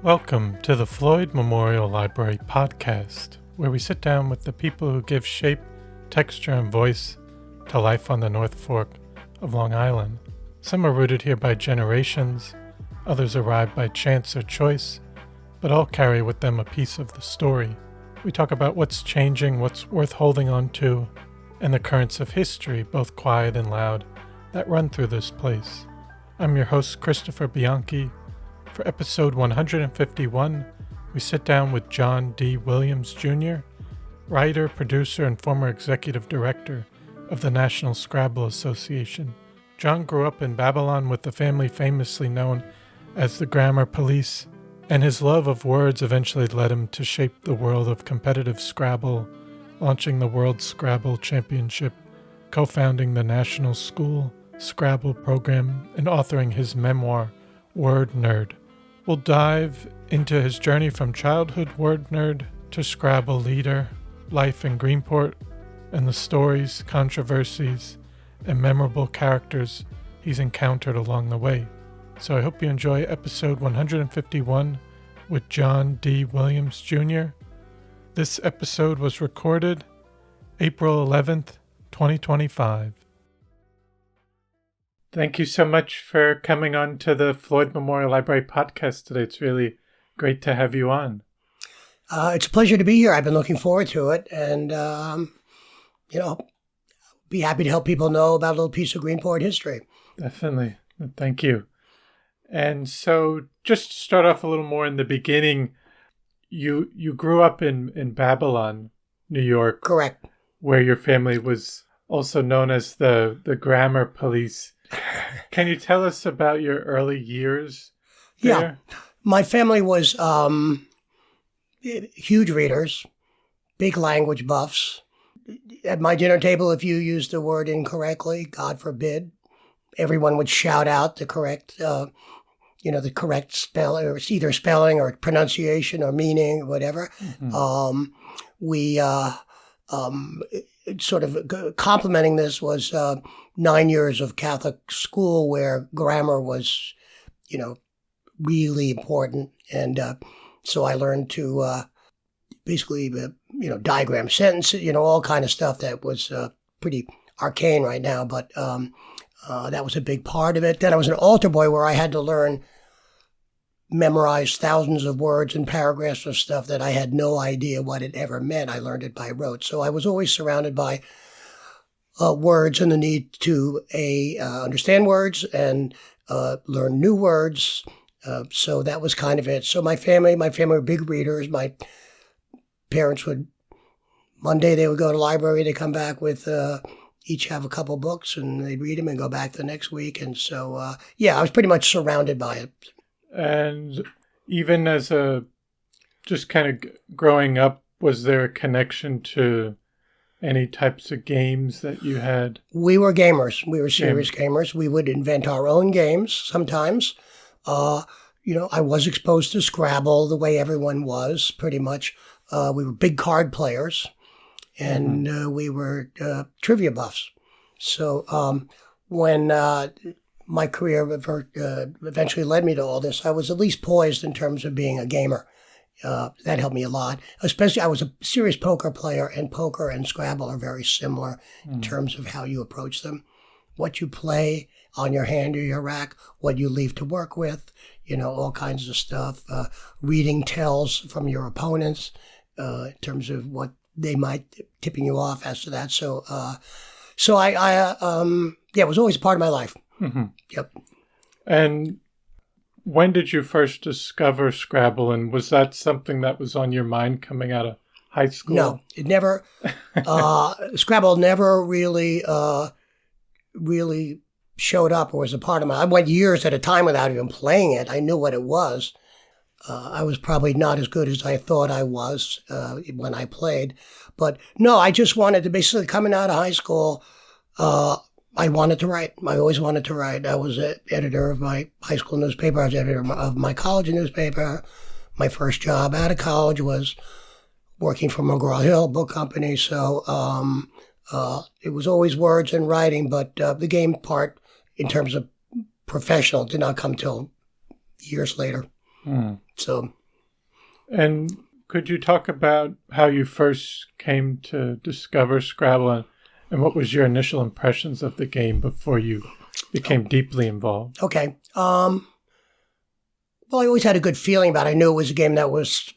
Welcome to the Floyd Memorial Library podcast, where we sit down with the people who give shape, texture, and voice to life on the North Fork of Long Island. Some are rooted here by generations, others arrived by chance or choice, but all carry with them a piece of the story. We talk about what's changing, what's worth holding on to, and the currents of history, both quiet and loud, that run through this place. I'm your host, Christopher Bianchi. For episode 151, we sit down with John D. Williams, Jr., writer, producer, and former executive director of the National Scrabble Association. John grew up in Babylon with a family famously known as the Grammar Police, and his love of words eventually led him to shape the world of competitive Scrabble, launching the World Scrabble Championship, co-founding the National School Scrabble Program, and authoring his memoir, Word Nerd. We'll dive into his journey from childhood word nerd to Scrabble leader, life in Greenport, and the stories, controversies, and memorable characters he's encountered along the way. So I hope you enjoy episode 151 with John D. Williams, Jr. This episode was recorded April 11th, 2025. Thank you so much for coming on to the Floyd Memorial Library podcast today. It's really great to have you on. It's a pleasure to be here. I've been looking forward to it, and be happy to help people know about a little piece of Greenport history. Definitely. Thank you. And so just to start off a little more in the beginning, you grew up in Babylon, New York. Correct. Where your family was also known as the Grammar Police. Can you tell us about your early years there? Yeah. My family was huge readers, big language buffs. At my dinner table, if you used the word incorrectly, God forbid, everyone would shout out the correct, the correct spell, or either spelling or pronunciation or meaning, whatever. Mm-hmm. Sort of complementing this was 9 years of Catholic school where grammar was, really important. And so I learned to basically, diagram sentences, all kind of stuff that was pretty arcane right now. But that was a big part of it. Then I was an altar boy where I had to memorize thousands of words and paragraphs of stuff that I had no idea what it ever meant. I learned it by rote. So I was always surrounded by words and the need to understand words and learn new words. So that was kind of it. So my family were big readers. My parents Monday they would go to the library. They'd come back with each have a couple books and they'd read them and go back the next week. And so, I was pretty much surrounded by it. And even as just kind of growing up, was there a connection to any types of games that you had? We were gamers. We were serious gamers. We would invent our own games sometimes. I was exposed to Scrabble the way everyone was, pretty much. We were big card players, and we were trivia buffs. So when my career eventually led me to all this, I was at least poised in terms of being a gamer. That helped me a lot. Especially, I was a serious poker player, and poker and Scrabble are very similar in terms of how you approach them. What you play on your hand or your rack, what you leave to work with, all kinds of stuff. Reading tells from your opponents in terms of what they might tipping you off as to that. So it was always a part of my life. Mm-hmm. Yep. And when did you first discover Scrabble, and was that something that was on your mind coming out of high school? No, it never. Scrabble never really showed up or was a part of my. I went years at a time without even playing it. I knew what it was. I was probably not as good as I thought I was when I played, but no, I just wanted to basically coming out of high school. I wanted to write. I always wanted to write. I was editor of my high school newspaper. I was editor of my college newspaper. My first job out of college was working for McGraw-Hill Book Company. So it was always words and writing, but the game part, in terms of professional, did not come till years later. So, and could you talk about how you first came to discover Scrabble and what was your initial impressions of the game before you became deeply involved? Okay. Well, I always had a good feeling about it. I knew it was a game that was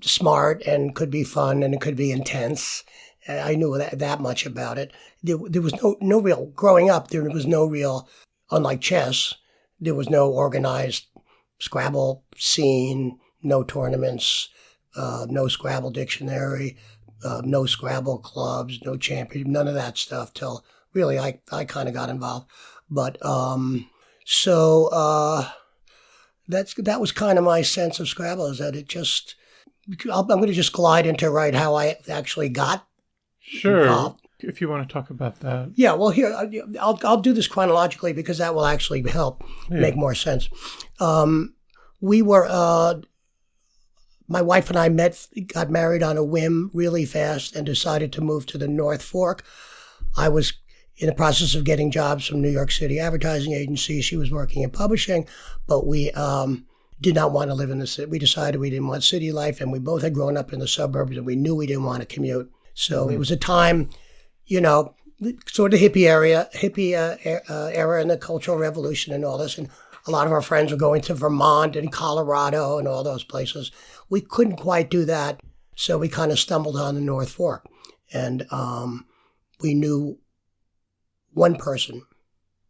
smart and could be fun and it could be intense. I knew that much about it. There was no real, growing up, there was no real, unlike chess, there was no organized Scrabble scene, no tournaments, no Scrabble dictionary, no Scrabble clubs, no champion, none of that stuff till really I kind of got involved. But that was kind of my sense of Scrabble, is that it just, I'm going to just glide into how I actually got involved. If you want to talk about that. Yeah, well, here, I'll do this chronologically because that will actually help make more sense. We were, my wife and I got married on a whim really fast and decided to move to the North Fork. I was in the process of getting jobs from New York City advertising agency. She was working in publishing, but we did not want to live in the city. We decided we didn't want city life, and we both had grown up in the suburbs, and we knew we didn't want to commute. So it was a time, sort of hippie era and the Cultural Revolution and all this. And a lot of our friends were going to Vermont and Colorado and all those places. We couldn't quite do that, so we kind of stumbled on the North Fork. And we knew one person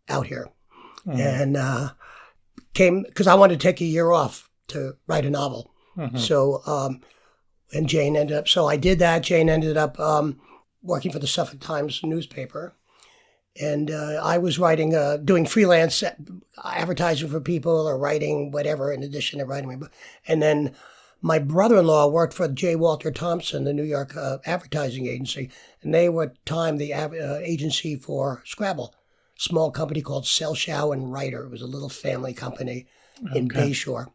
out here. And came, because I wanted to take a year off to write a novel. So, and Jane ended up, so I did that. Jane ended up working for the Suffolk Times newspaper. And I was writing, doing freelance advertising for people or writing whatever in addition to writing my book. And then my brother-in-law worked for J. Walter Thompson, the New York advertising agency. And they were at the time the agency for Scrabble, small company called Selshaw and Writer. It was a little family company in Bayshore.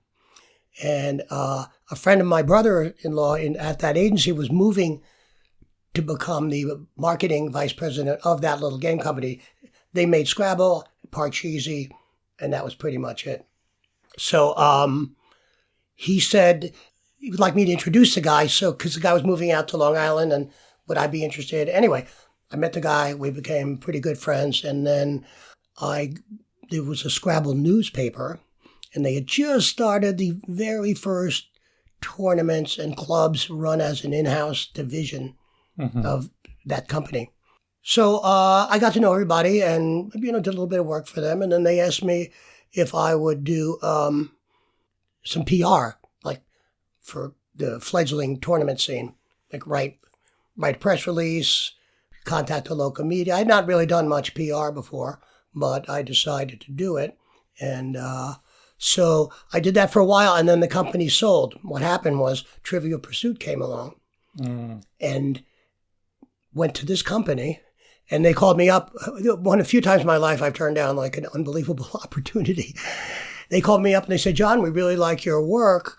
And a friend of my brother-in-law at that agency was moving to become the marketing vice president of that little game company. They made Scrabble, Parcheesi, and that was pretty much it. So he said he would like me to introduce the guy, because the guy was moving out to Long Island, and would I be interested? Anyway, I met the guy. We became pretty good friends, and then there was a Scrabble newspaper, and they had just started the very first tournaments and clubs run as an in-house division of that company. So I got to know everybody and, did a little bit of work for them. And then they asked me if I would do some PR, like for the fledgling tournament scene, like write a press release, contact the local media. I had not really done much PR before, but I decided to do it. And so I did that for a while, and then the company sold. What happened was Trivial Pursuit came along and went to this company, and they called me up. A few times in my life, I've turned down like an unbelievable opportunity. They called me up and they said, "John, we really like your work.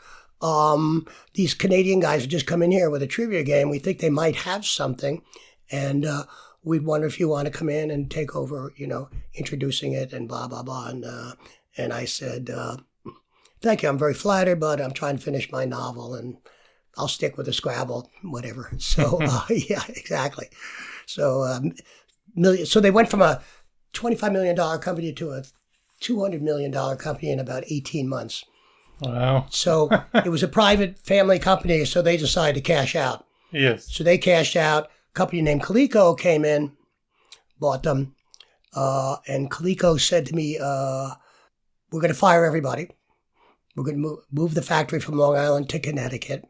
These Canadian guys have just come in here with a trivia game. We think they might have something, and we'd wonder if you want to come in and take over, introducing it and blah, blah, blah." And I said, "Thank you. I'm very flattered, but I'm trying to finish my novel, and I'll stick with the Scrabble, whatever." So, yeah, exactly. So, so they went from a $25 million company to a $200 million company in about 18 months. Wow. So it was a private family company, so they decided to cash out. Yes. So they cashed out. A company named Coleco came in, bought them, and Coleco said to me, "We're going to fire everybody. We're going to move the factory from Long Island to Connecticut.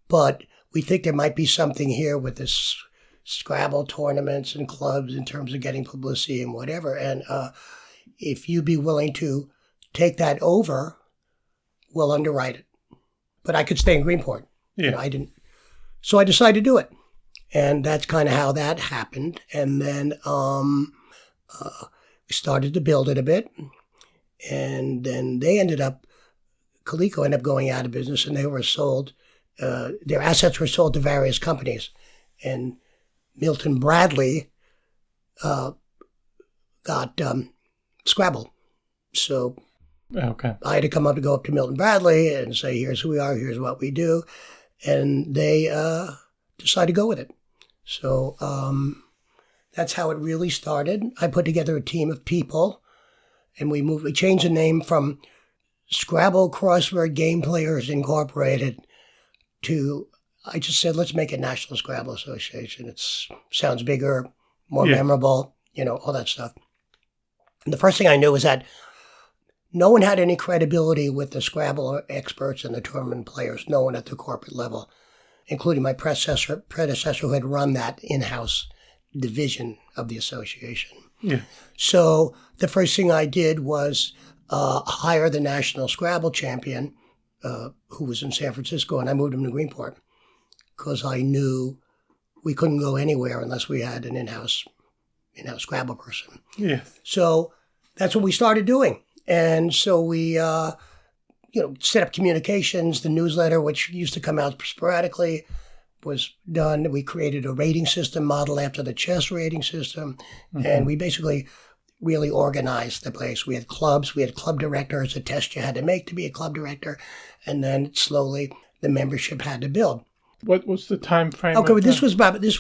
But we think there might be something here with this Scrabble tournaments and clubs in terms of getting publicity and whatever. And if you'd be willing to take that over, we'll underwrite it." But I could stay in Greenport. Yeah. I didn't. So I decided to do it. And that's kind of how that happened. And then we started to build it a bit. And then Coleco ended up going out of business, and they were sold. their assets were sold to various companies. And Milton Bradley got Scrabble. So Okay. I had to go up to Milton Bradley and say, here's who we are, here's what we do. And they decided to go with it. So that's how it really started. I put together a team of people, and we changed the name from Scrabble Crossword Game Players Incorporated to, I just said, let's make it National Scrabble Association. It sounds bigger, more memorable, all that stuff. And the first thing I knew was that no one had any credibility with the Scrabble experts and the tournament players, no one at the corporate level, including my predecessor who had run that in-house division of the association. Yeah. So the first thing I did was hire the National Scrabble champion, who was in San Francisco, and I moved him to Greenport because I knew we couldn't go anywhere unless we had an in-house Scrabble person. Yes. So that's what we started doing. And so we, set up communications. The newsletter, which used to come out sporadically, was done. We created a rating system model after the chess rating system. Mm-hmm. And we basically really organized the place. We had clubs. We had club directors, a test you had to make to be a club director. And then slowly the membership had to build. What was the time frame? Okay, this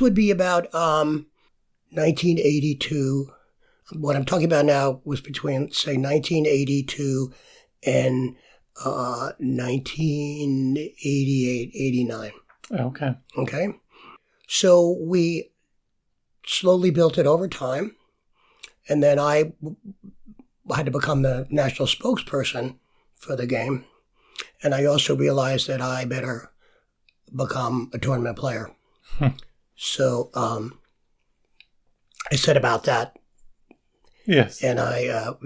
would be about 1982. What I'm talking about now was between, say, 1982 and 1988, 89. Okay. Okay. So we slowly built it over time. And then I had to become the national spokesperson for the game. And I also realized that I better become a tournament player. So I set about that. Yes. And I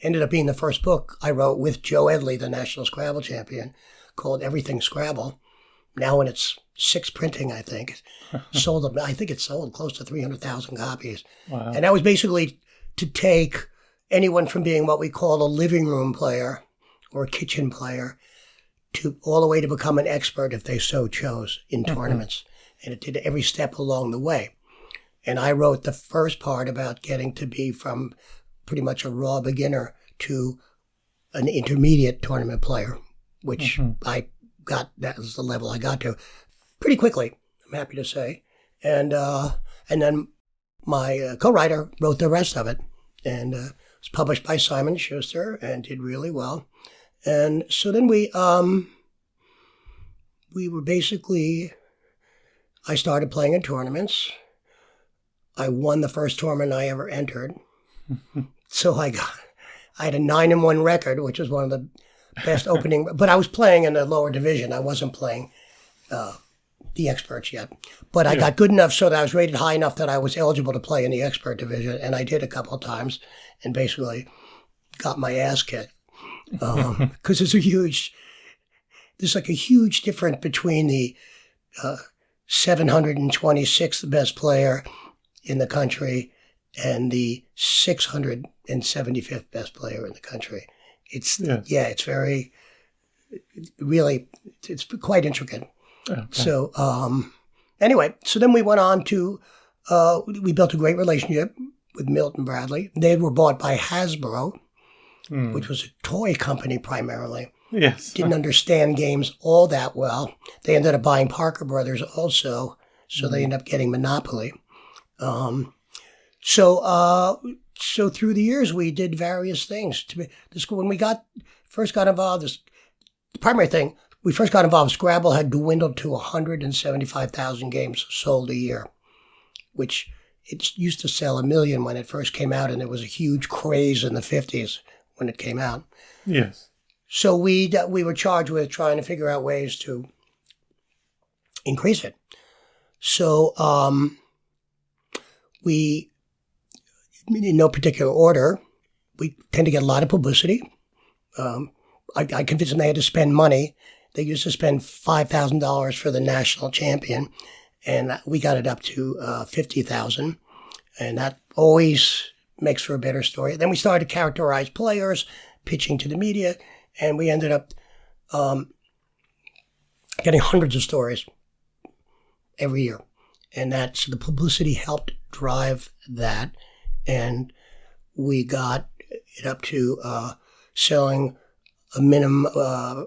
ended up being the first book I wrote with Joe Edley, the National Scrabble champion, called Everything Scrabble. Now in its sixth printing, I think. I think it sold close to 300,000 copies. Wow. And that was basically to take anyone from being what we call a living room player or a kitchen player to all the way to become an expert if they so chose in tournaments. And it did every step along the way. And I wrote the first part about getting to be from pretty much a raw beginner to an intermediate tournament player, which I got, that was the level I got to pretty quickly, I'm happy to say. And then my co-writer wrote the rest of it, and it was published by Simon & Schuster and did really well. And so then we were basically, I started playing in tournaments. I won the first tournament I ever entered. So I had a 9-1 record, which was one of the best opening, but I was playing in the lower division. I wasn't playing the experts yet. But I got good enough so that I was rated high enough that I was eligible to play in the expert division, and I did a couple of times and basically got my ass kicked. Because there's like a huge difference between the 726th best player in the country and the 675th best player in the country. It's very, really, it's quite intricate. Okay. So anyway, so then we went on to, we built a great relationship with Milton Bradley. They were bought by Hasbro, which was a toy company primarily. Yes. Didn't understand games all that well. They ended up buying Parker Brothers also, so they ended up getting Monopoly. So through the years, we did various things. When we first got involved, the primary thing, we first got involved, Scrabble had dwindled to 175,000 games sold a year, which it used to sell 1 million when it first came out, and it was a huge craze in the 50s when it came out. Yes. So we were charged with trying to figure out ways to increase it. So we, in no particular order, we tend to get a lot of publicity. I convinced them they had to spend money. They used to spend $5,000 for the national champion, and we got it up to $50,000, and that always makes for a better story. Then we started to characterize players, pitching to the media, and we ended up getting hundreds of stories every year. And that's the publicity helped drive that. And we got it up to selling a minimum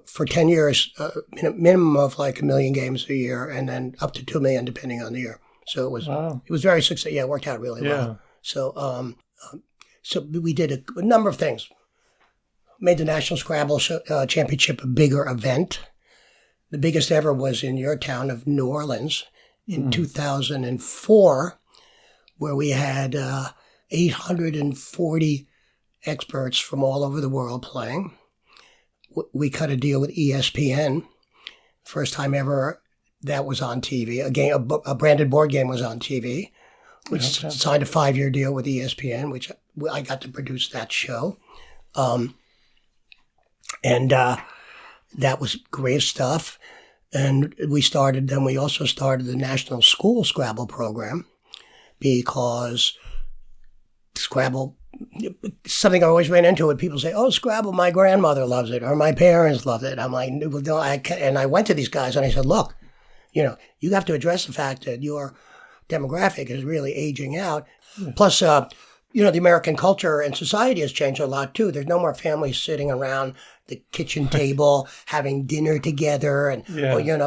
for 10 years, minimum of like 1 million games a year, and then up to 2 million depending on the year. So it was very successful. Yeah, it worked out really well. So so we did a number of things. Made the National Scrabble Championship a bigger event. The biggest ever was in your town of New Orleans in 2004, where we had 840 experts from all over the world playing. We cut a deal with ESPN. First time ever that was on TV. A branded board game was on TV. We signed a 5-year deal with ESPN, which I got to produce that show. And that was great stuff. And we also started the National School Scrabble Program, because Scrabble, something I always ran into when people say, "Oh, Scrabble, my grandmother loves it," or "My parents love it." I'm like, well, no, and I went to these guys and I said, "Look, you have to address the fact that your demographic is really aging out. Yeah. Plus, the American culture and society has changed a lot too. There's no more families sitting around the kitchen table having dinner together, and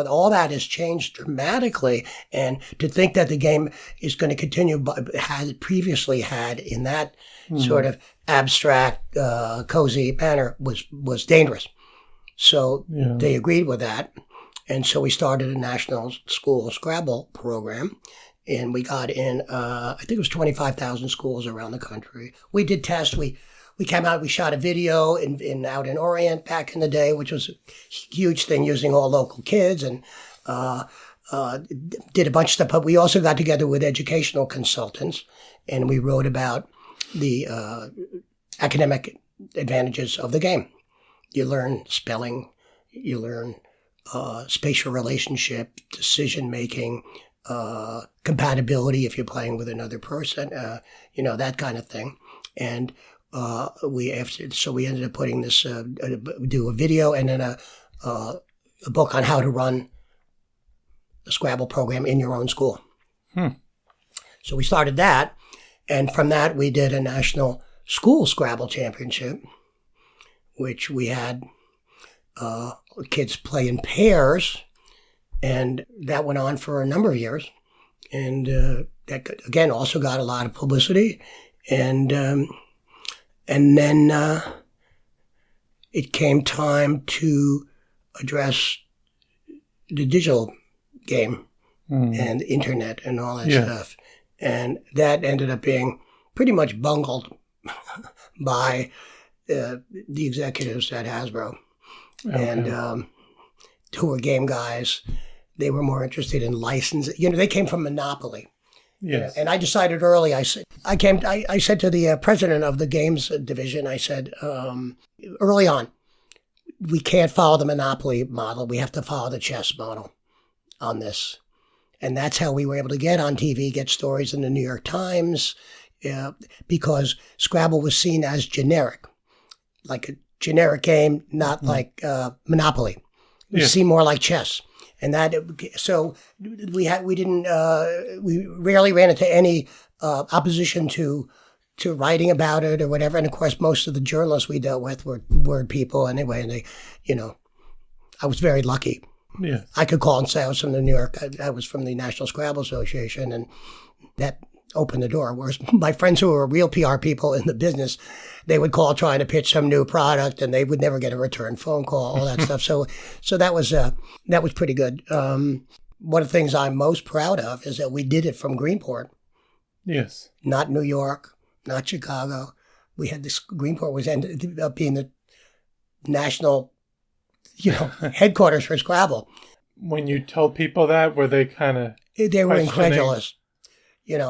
all that has changed dramatically. And to think that the game is going to continue, has previously had in that sort of abstract, cozy manner was dangerous. So they agreed with that, and so we started a National School Scrabble Program. And we got in, I think it was 25,000 schools around the country. We did tests. We came out, we shot a video out in Orient back in the day, which was a huge thing, using all local kids, and did a bunch of stuff. But we also got together with educational consultants, and we wrote about the academic advantages of the game. You learn spelling, you learn spatial relationship, decision-making, compatibility if you're playing with another person, that kind of thing. And we ended up putting this, do a video and then a book on how to run a Scrabble program in your own school. So we started that, and from that we did a National School Scrabble Championship, which we had kids play in pairs. And that went on for a number of years. And that, again, also got a lot of publicity. And then it came time to address the digital game and the internet and all that stuff. And that ended up being pretty much bungled by the executives at Hasbro. Okay. And who were game guys. They were more interested in licensing. They came from Monopoly. Yes. And I decided early. I said to the president of the games division, I said, early on, we can't follow the Monopoly model. We have to follow the chess model on this. And that's how we were able to get on TV, get stories in the New York Times, because Scrabble was seen as generic, like a generic game, not like Monopoly. It was seen more like chess. And so we rarely ran into any opposition to writing about it or whatever. And of course, most of the journalists we dealt with were word people anyway. And they, I was very lucky. Yeah. I could call and say I was from New York. I was from the National Scrabble Association, and that opened the door. Whereas my friends who were real PR people in the business, they would call trying to pitch some new product, and they would never get a return phone call, all that stuff. So that was pretty good. One of the things I'm most proud of is that we did it from Greenport. Yes. Not New York, not Chicago. We had this, Greenport ended up being the national, headquarters for Scrabble. When you told people that, were they kind of They were incredulous.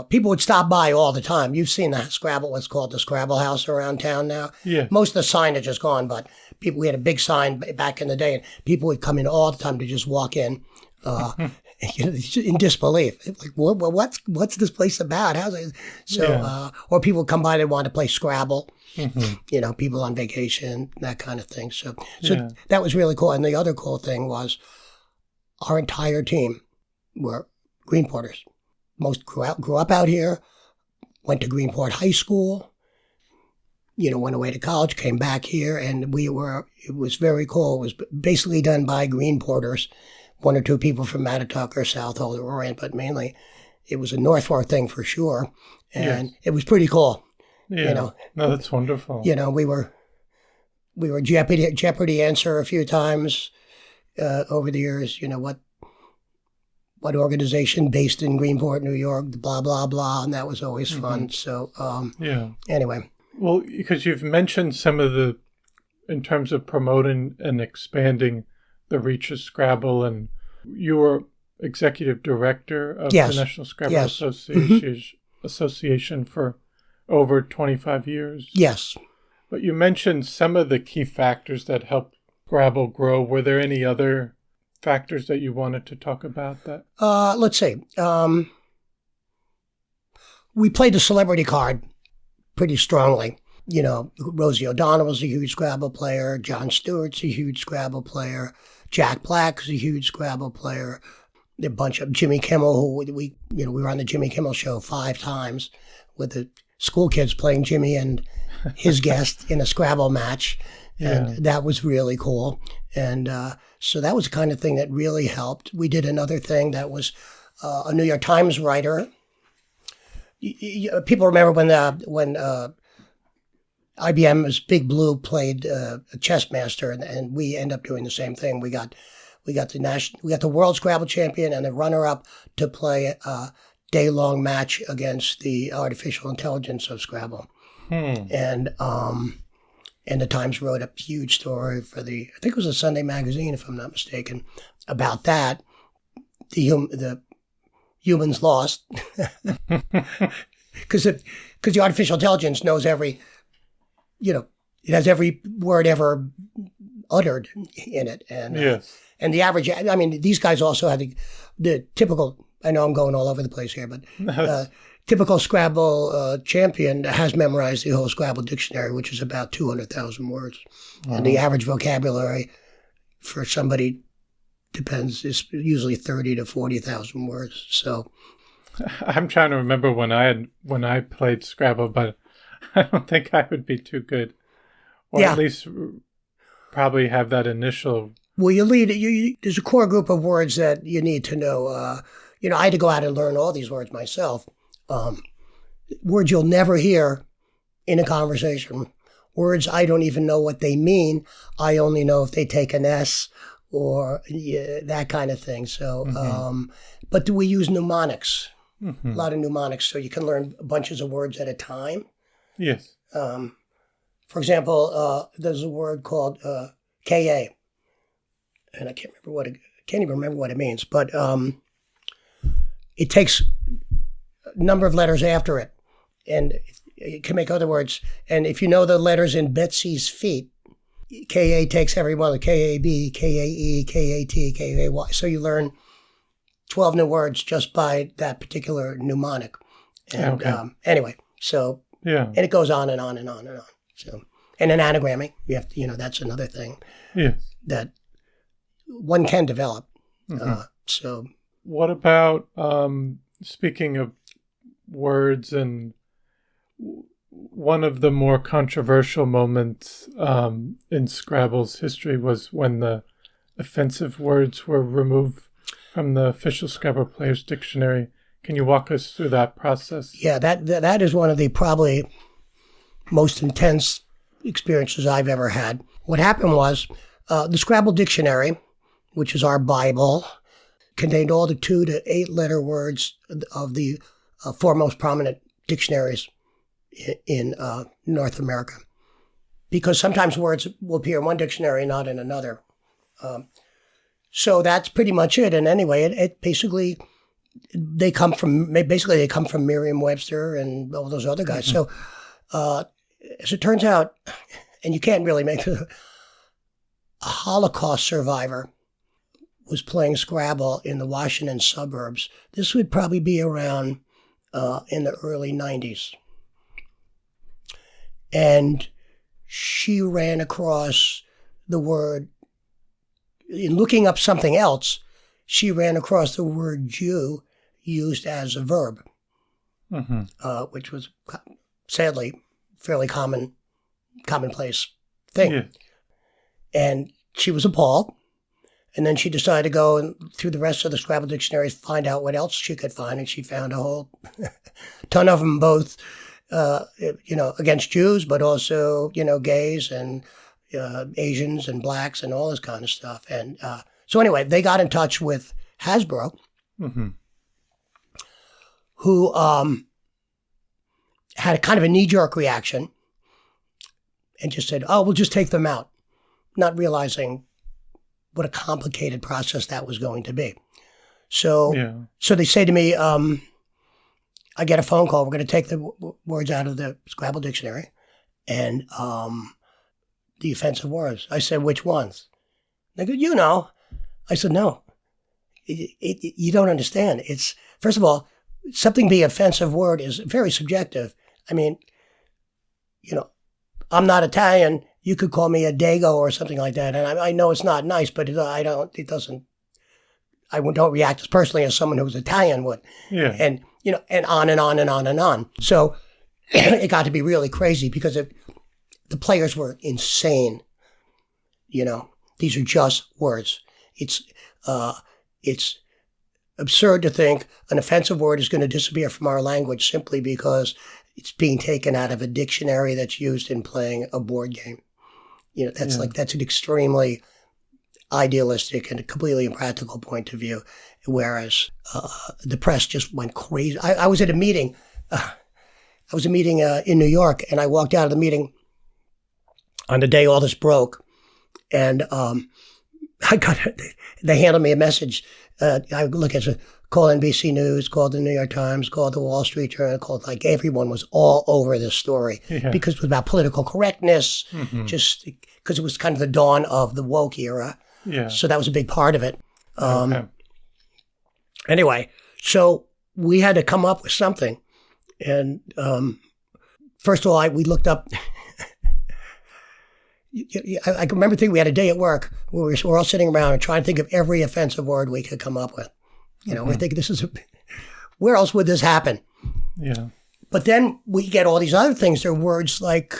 People would stop by all the time. You've seen the Scrabble, what's called the Scrabble House around town now. Yeah. Most of the signage is gone, but we had a big sign back in the day, and people would come in all the time to just walk in, in disbelief. Like, what's this place about? How's it? So, or people would come by, they want to play Scrabble. Mm-hmm. People on vacation, that kind of thing. So that was really cool. And the other cool thing was, our entire team were Greenporters. Most grew up out here, went to Greenport High School, went away to college, came back here, and it was very cool. It was basically done by Greenporters, one or two people from Mattatuck or Southold or Orient, but mainly it was a North Fork thing for sure. And It was pretty cool. Yeah. No, that's wonderful. We were Jeopardy answer a few times over the years. What organization based in Greenport, New York, blah, blah, blah. And that was always fun. So, anyway. Well, because you've mentioned some of in terms of promoting and expanding the reach of Scrabble, and you were executive director of the National Scrabble Association for over 25 years. Yes. But you mentioned some of the key factors that helped Scrabble grow. Were there any other factors that you wanted to talk about that? Let's see. We played the celebrity card pretty strongly. Rosie O'Donnell was a huge Scrabble player. Jon Stewart's a huge Scrabble player. Jack Black's a huge Scrabble player. A bunch of Jimmy Kimmel, who we were on the Jimmy Kimmel show 5 times with the school kids playing Jimmy and his guest in a Scrabble match. And that was really cool. And so that was the kind of thing that really helped. We did another thing that was a New York Times writer. People remember when IBM's Big Blue played a chess master, and we end up doing the same thing. We got the World Scrabble Champion and the runner-up to play a day-long match against the artificial intelligence of Scrabble. And the Times wrote a huge story for I think it was a Sunday magazine, if I'm not mistaken, about that. The humans lost because the artificial intelligence knows it has every word ever uttered in it. And and the average, these guys also had the typical, I know I'm going all over the place here, but typical Scrabble champion has memorized the whole Scrabble dictionary, which is about 200,000 words. And the average vocabulary for somebody is usually 30 to 40,000 words. So I'm trying to remember when I played Scrabble, but I don't think I would be too good. Or at least probably have that initial. Well, there's a core group of words that you need to know. I had to go out and learn all these words myself. Words you'll never hear in a conversation. Words I don't even know what they mean. I only know if they take an S or that kind of thing. So, but we use mnemonics, a lot of mnemonics, so you can learn bunches of words at a time. Yes. For example, there's a word called KA, and I can't even remember what it means, but it takes a number of letters after it, and it can make other words. And if you know the letters in Betsy's feet, KA takes every one, the KAB, KAE, KAT, KAY. So you learn 12 new words just by that particular mnemonic. And anyway, so and it goes on and on and on and on. So, and an anagramming, you have to, that's another thing that one can develop. So, what about speaking of words, and one of the more controversial moments in Scrabble's history was when the offensive words were removed from the official Scrabble Players Dictionary. Can you walk us through that process? Yeah, that is one of the probably most intense experiences I've ever had. What happened was the Scrabble Dictionary, which is our Bible, contained all the 2 to 8 letter words of the 4 most prominent dictionaries in North America. Because sometimes words will appear in one dictionary, not in another. So that's pretty much it. And anyway, it basically, they come from Merriam-Webster and all those other guys. So as it turns out, and you can't really make a Holocaust survivor was playing Scrabble in the Washington suburbs. This would probably be around in the early 90s. And she ran across the word, in looking up something else, she ran across the word Jew used as a verb, which was sadly fairly commonplace thing. Yeah. And she was appalled. And then she decided to go through the rest of the Scrabble dictionaries, find out what else she could find. And she found a whole ton of them, both, against Jews, but also, gays and Asians and blacks and all this kind of stuff. And so anyway, they got in touch with Hasbro, who had a kind of a knee-jerk reaction and just said, oh, we'll just take them out, not realizing what a complicated process that was going to be. So they say to me, I get a phone call. We're going to take the words out of the Scrabble dictionary and the offensive words. I said, which ones? They go, I said, no, you don't understand. It's, first of all, something being offensive word is very subjective. I mean, I'm not Italian. You could call me a dago or something like that. And I know it's not nice, but I don't react as personally as someone who's Italian would. Yeah. And, and on and on and on and on. So it got to be really crazy because the players were insane. These are just words. It's absurd to think an offensive word is going to disappear from our language simply because it's being taken out of a dictionary that's used in playing a board game. That's an extremely idealistic and a completely impractical point of view. Whereas the press just went crazy. I was at a meeting. In New York, and I walked out of the meeting on the day all this broke, and they handed me a message. I look at it, call NBC News, called the New York Times, called the Wall Street Journal, called everyone was all over this story because it was about political correctness, just because it was kind of the dawn of the woke era. Yeah. So that was a big part of it. Anyway, so we had to come up with something. And first of all, we looked up. I can remember thinking we had a day at work where we're all sitting around and trying to think of every offensive word we could come up with. We're thinking where else would this happen? Yeah. But then we get all these other things. There are words like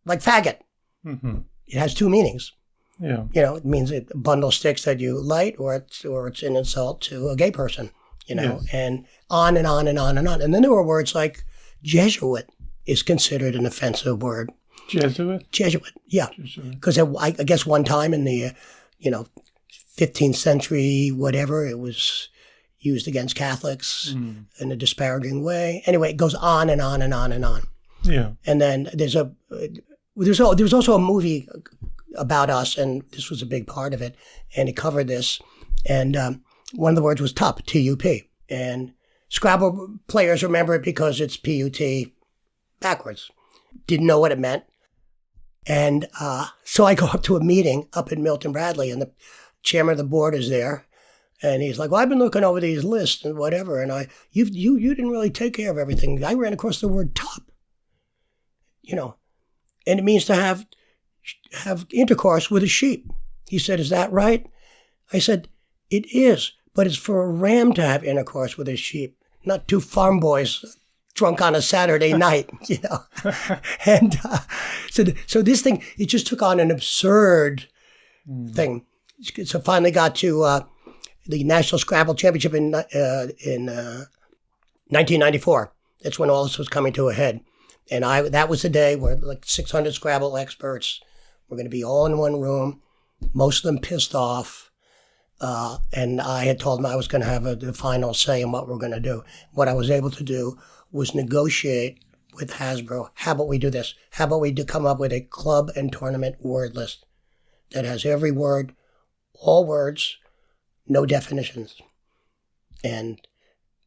faggot. It has two meanings. Yeah. It means a bundle of sticks that you light, or it's an insult to a gay person. And on and on and on and on. And then there were words like Jesuit is considered an offensive word. Jesuit, yeah. Because I guess one time in the, 15th century, whatever, it was used against Catholics in a disparaging way. Anyway, it goes on and on and on and on. Yeah. And then there was also a movie about us, and this was a big part of it, and it covered this. And one of the words was tup, T-U-P. And Scrabble players remember it because it's P-U-T backwards. Didn't know what it meant. And so I go up to a meeting up in Milton Bradley, and the chairman of the board is there. And he's like, well, I've been looking over these lists and whatever, and you didn't really take care of everything. I ran across the word tup, and it means to have intercourse with a sheep. He said, is that right? I said, it is, but it's for a ram to have intercourse with a sheep, not two farm boys drunk on a Saturday night, And so this thing, it just took on an absurd thing. So finally got to the National Scrabble Championship in 1994. That's when all this was coming to a head. And that was the day where like 600 Scrabble experts were going to be all in one room, most of them pissed off. And I had told them I was going to have the final say in what we're going to do. What I was able to do was negotiate with Hasbro. How about we do this? How about we come up with a club and tournament word list that has every word, all words, no definitions. And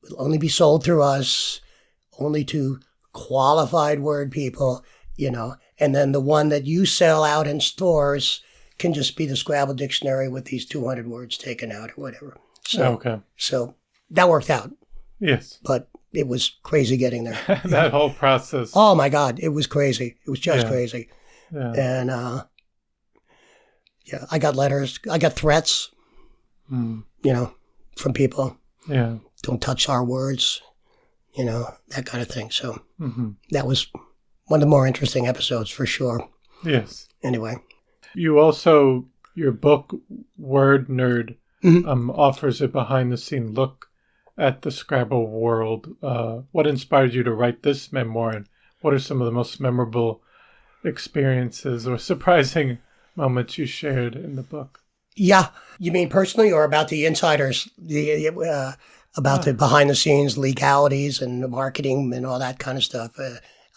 will only be sold through us, only to qualified word people, and then the one that you sell out in stores can just be the Scrabble dictionary with these 200 words taken out or whatever. So that worked out. Yes. But it was crazy getting there. That whole process. Oh my God, it was crazy. It was just crazy. Yeah. And Yeah, I got letters. I got threats, Mm. From people. Yeah. Don't touch our words, that kind of thing. So Mm-hmm. that was one of the more interesting episodes for sure. Yes. Anyway. You also, your book, Word Nerd, Mm-hmm. offers a behind-the-scene look at the Scrabble world. What inspired you to write this memoir, and what are some of the most memorable experiences or surprising moments you shared in the book? Yeah. You mean personally or about the insiders, about the behind the scenes legalities and the marketing and all that kind of stuff?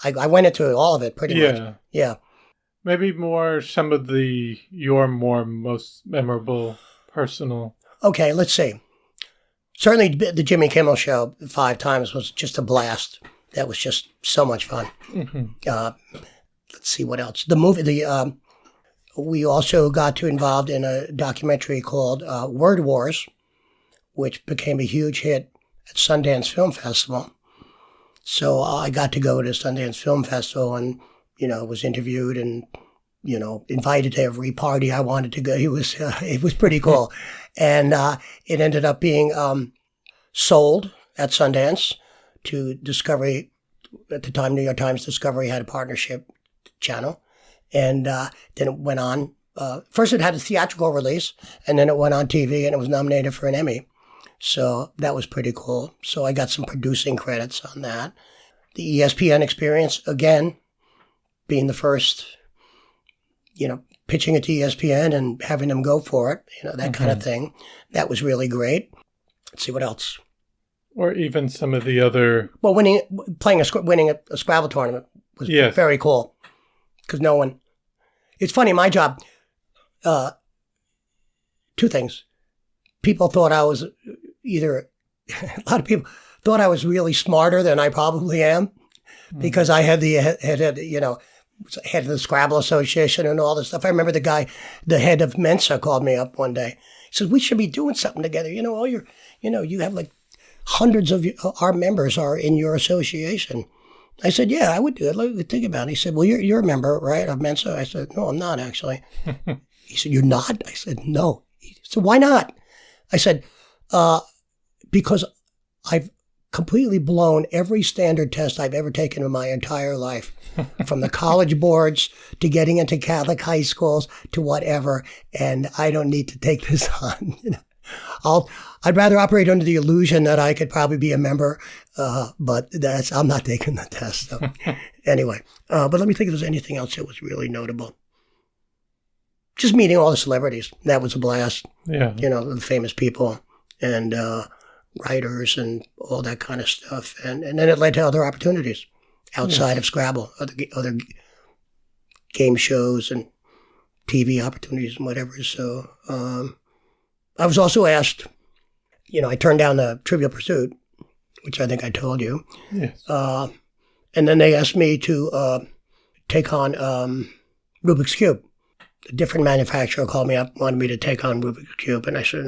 I went into all of it pretty much. Yeah. Maybe more some of your more most memorable personal. Okay, let's see. Certainly the Jimmy Kimmel Show 5 times was just a blast. That was just so much fun. Mm-hmm. Let's see what else. The movie, we also got involved in a documentary called Word Wars, which became a huge hit at Sundance Film Festival. So I got to go to Sundance Film Festival and, was interviewed and, invited to every party I wanted to go. It was pretty cool. And it ended up being sold at Sundance to Discovery. At the time, New York Times Discovery had a partnership channel. And then it went on. First, it had a theatrical release, and then it went on TV, and it was nominated for an Emmy. So that was pretty cool. So I got some producing credits on that. The ESPN experience, again, being the first, pitching it to ESPN and having them go for it, that kind of thing. That was really great. Let's see what else. Or even some of the other... Well, winning a Scrabble tournament was very cool. Because no one... It's funny, my job, 2 things. People thought I was a lot of people thought I was really smarter than I probably am because I had head of the Scrabble Association and all this stuff. I remember the head of Mensa called me up one day. He said, we should be doing something together. You have like hundreds of our members are in your association. I said, yeah, I would do it. Let me think about it. He said, well, you're a member, right, of Mensa? I said, no, I'm not actually. He said, you're not? I said, no. He said, why not? I said, because I've completely blown every standard test I've ever taken in my entire life, from the college boards to getting into Catholic high schools to whatever, and I don't need to take this on. I'd rather operate under the illusion that I could probably be a member, but I'm not taking the test. So. Anyway, but let me think if there's anything else that was really notable. Just meeting all the celebrities. That was a blast. Yeah. The famous people and writers and all that kind of stuff. And then it led to other opportunities outside of Scrabble, other game shows and TV opportunities and whatever. So I was also asked, I turned down the Trivial Pursuit, which I think I told you. Yes. And then they asked me to take on Rubik's Cube. A different manufacturer called me up, wanted me to take on Rubik's Cube, and I said,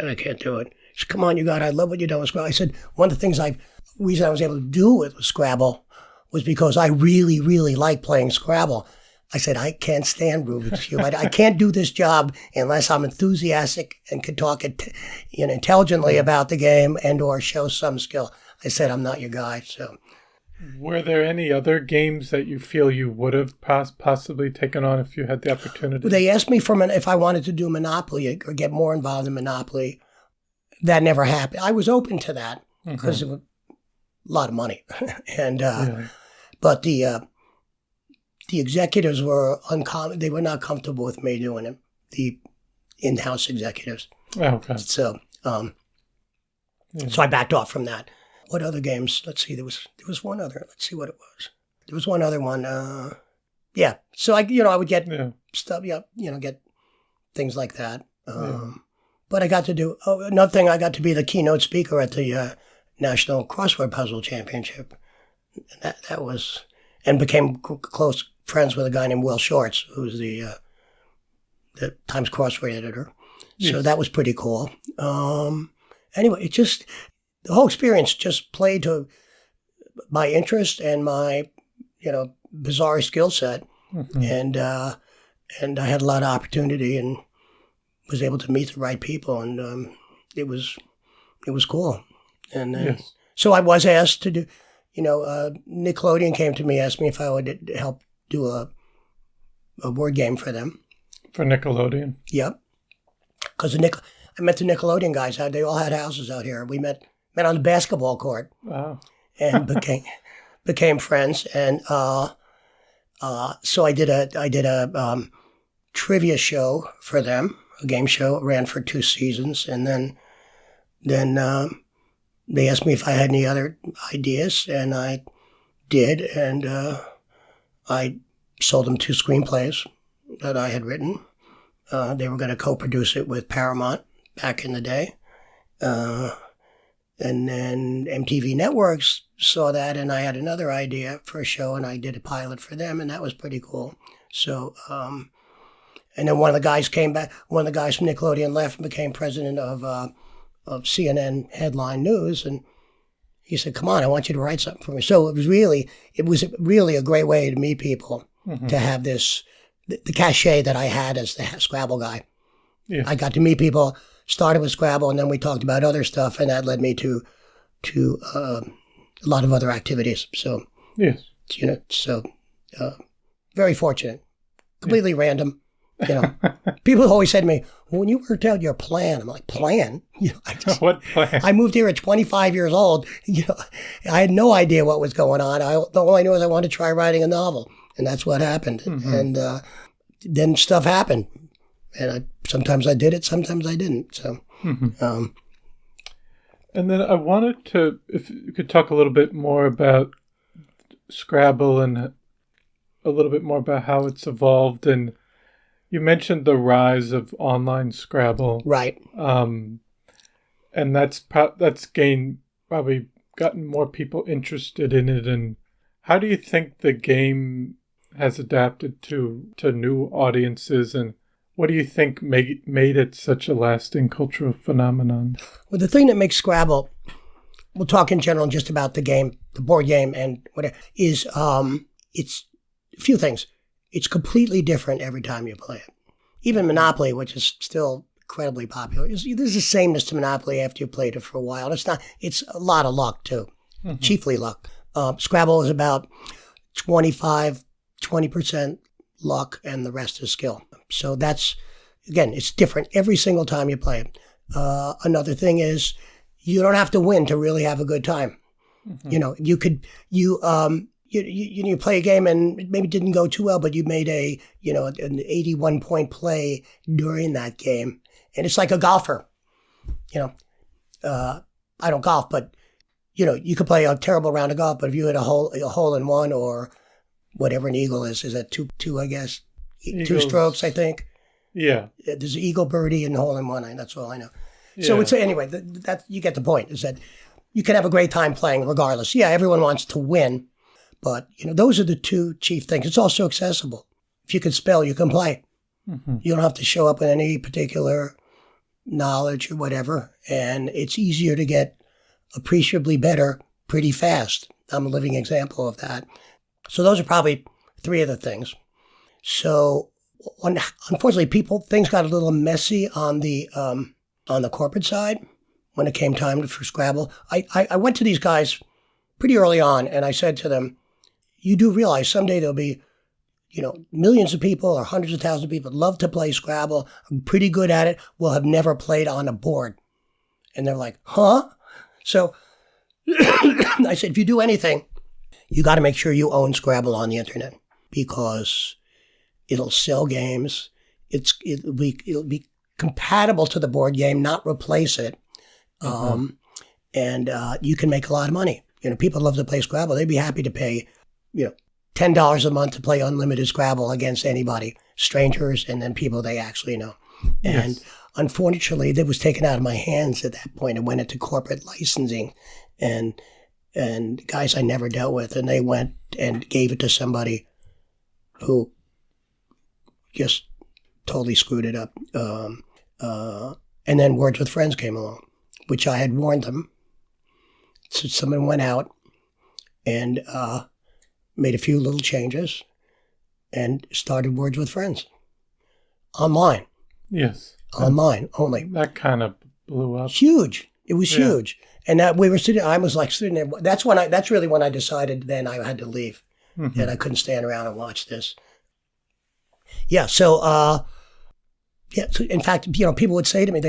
I can't do it. He said, come on, you got it. I love what you're doing with Scrabble. I said, one of the things reason I was able to do it with Scrabble was because I really, really like playing Scrabble. I said, I can't stand Rubik's Cube. I can't do this job unless I'm enthusiastic and can talk intelligently about the game and or show some skill. I said, I'm not your guy. So, were there any other games that you feel you would have possibly taken on if you had the opportunity? They asked me if I wanted to do Monopoly or get more involved in Monopoly. That never happened. I was open to that because it was a lot of money, and but the executives were they were not comfortable with me doing it. The in-house executives. Oh, okay. So, so I backed off from that. What other games? Let's see. There was one other. Let's see what it was. There was one other one. Yeah. So I would get stuff. Yeah. Get things like that. But I got to do another thing. I got to be the keynote speaker at the National Crossword Puzzle Championship. That was, and became close friends with a guy named Will Shorts, who's the Times crossword editor. Yes. So that was pretty cool. Anyway, the whole experience just played to my interest and my, bizarre skill set. And I had a lot of opportunity and was able to meet the right people, and it was cool. And then, Yes. so I was asked to do, Nickelodeon came to me, asked me if I would help do a board game for them. For Nickelodeon. Yep. Because I met the Nickelodeon guys. They all had houses out here. We met on the basketball court. Wow. And became friends. And so I did a trivia show for them, a game show. It ran for 2 seasons, and then they asked me if I had any other ideas, and I did, and I sold them 2 screenplays that I had written. They were going to co-produce it with Paramount back in the day. And then MTV Networks saw that, and I had another idea for a show, and I did a pilot for them, and that was pretty cool. So, and then one of the guys came back. One of the guys from Nickelodeon left and became president of CNN Headline News, and he said, "Come on, I want you to write something for me." So it was really a great way to meet people, to have this the cachet that I had as the Scrabble guy. Yeah. I got to meet people. Started with Scrabble, and then we talked about other stuff, and that led me to a lot of other activities. So, yes, very fortunate. Completely random. People always said to me, well, "When you worked out your plan," I'm like, "Plan? What plan?" I moved here at 25 years old. I had no idea what was going on. All I knew is I wanted to try writing a novel, and that's what happened. And then stuff happened. And sometimes I did it, sometimes I didn't. So, and then I wanted to, if you could talk a little bit more about Scrabble and a little bit more about how it's evolved. And you mentioned the rise of online Scrabble, right? And that's probably gotten more people interested in it. And how do you think the game has adapted to new audiences, and what do you think made it such a lasting cultural phenomenon? Well, the thing that makes Scrabble, we'll talk in general just about the game, the board game, and whatever, is it's a few things. It's completely different every time you play it. Even Monopoly, which is still incredibly popular, there's a sameness to Monopoly after you've played it for a while. It's a lot of luck, too, chiefly luck. Scrabble is about 20% luck, and the rest is skill. So that's, again, it's different every single time you play it. Another thing is you don't have to win to really have a good time. You play a game and it maybe didn't go too well, but you made an 81-point play during that game. And it's like a golfer. I don't golf, but you could play a terrible round of golf, but if you hit a hole in one, or whatever an eagle is that two, I guess? Eagles. 2 strokes, I think. Yeah. There's eagle, birdie, and hole in one. That's all I know. Yeah. So it's anyway. That you get the point. Is that you can have a great time playing regardless. Yeah, everyone wants to win, but those are the 2 chief things. It's also accessible. If you can spell, you can play. You don't have to show up with any particular knowledge or whatever, and it's easier to get appreciably better pretty fast. I'm a living example of that. So those are probably 3 of the things. So, unfortunately, things got a little messy on the corporate side when it came time for Scrabble. I went to these guys pretty early on, and I said to them, "You do realize someday there'll be, millions of people or hundreds of thousands of people love to play Scrabble. I'm pretty good at it. Will have never played on a board." And they're like, "Huh?" So I said, if you do anything, you got to make sure you own Scrabble on the internet, because it'll sell games. It'll be compatible to the board game, not replace it. And you can make a lot of money. People love to play Scrabble. They'd be happy to pay, $10 a month to play unlimited Scrabble against anybody, strangers, and then people they actually know. And unfortunately, that was taken out of my hands at that point. It went into corporate licensing, and guys I never dealt with, and they went and gave it to somebody who just totally screwed it up. And then Words with Friends came along, which I had warned them. So someone went out and made a few little changes and started Words with Friends online. Yes. online only. That kind of blew up. Huge. It was huge. And that we were sitting, I was like sitting there. That's really when I decided then I had to leave. And I couldn't stand around and watch this. Yeah. So, so in fact, people would say to me,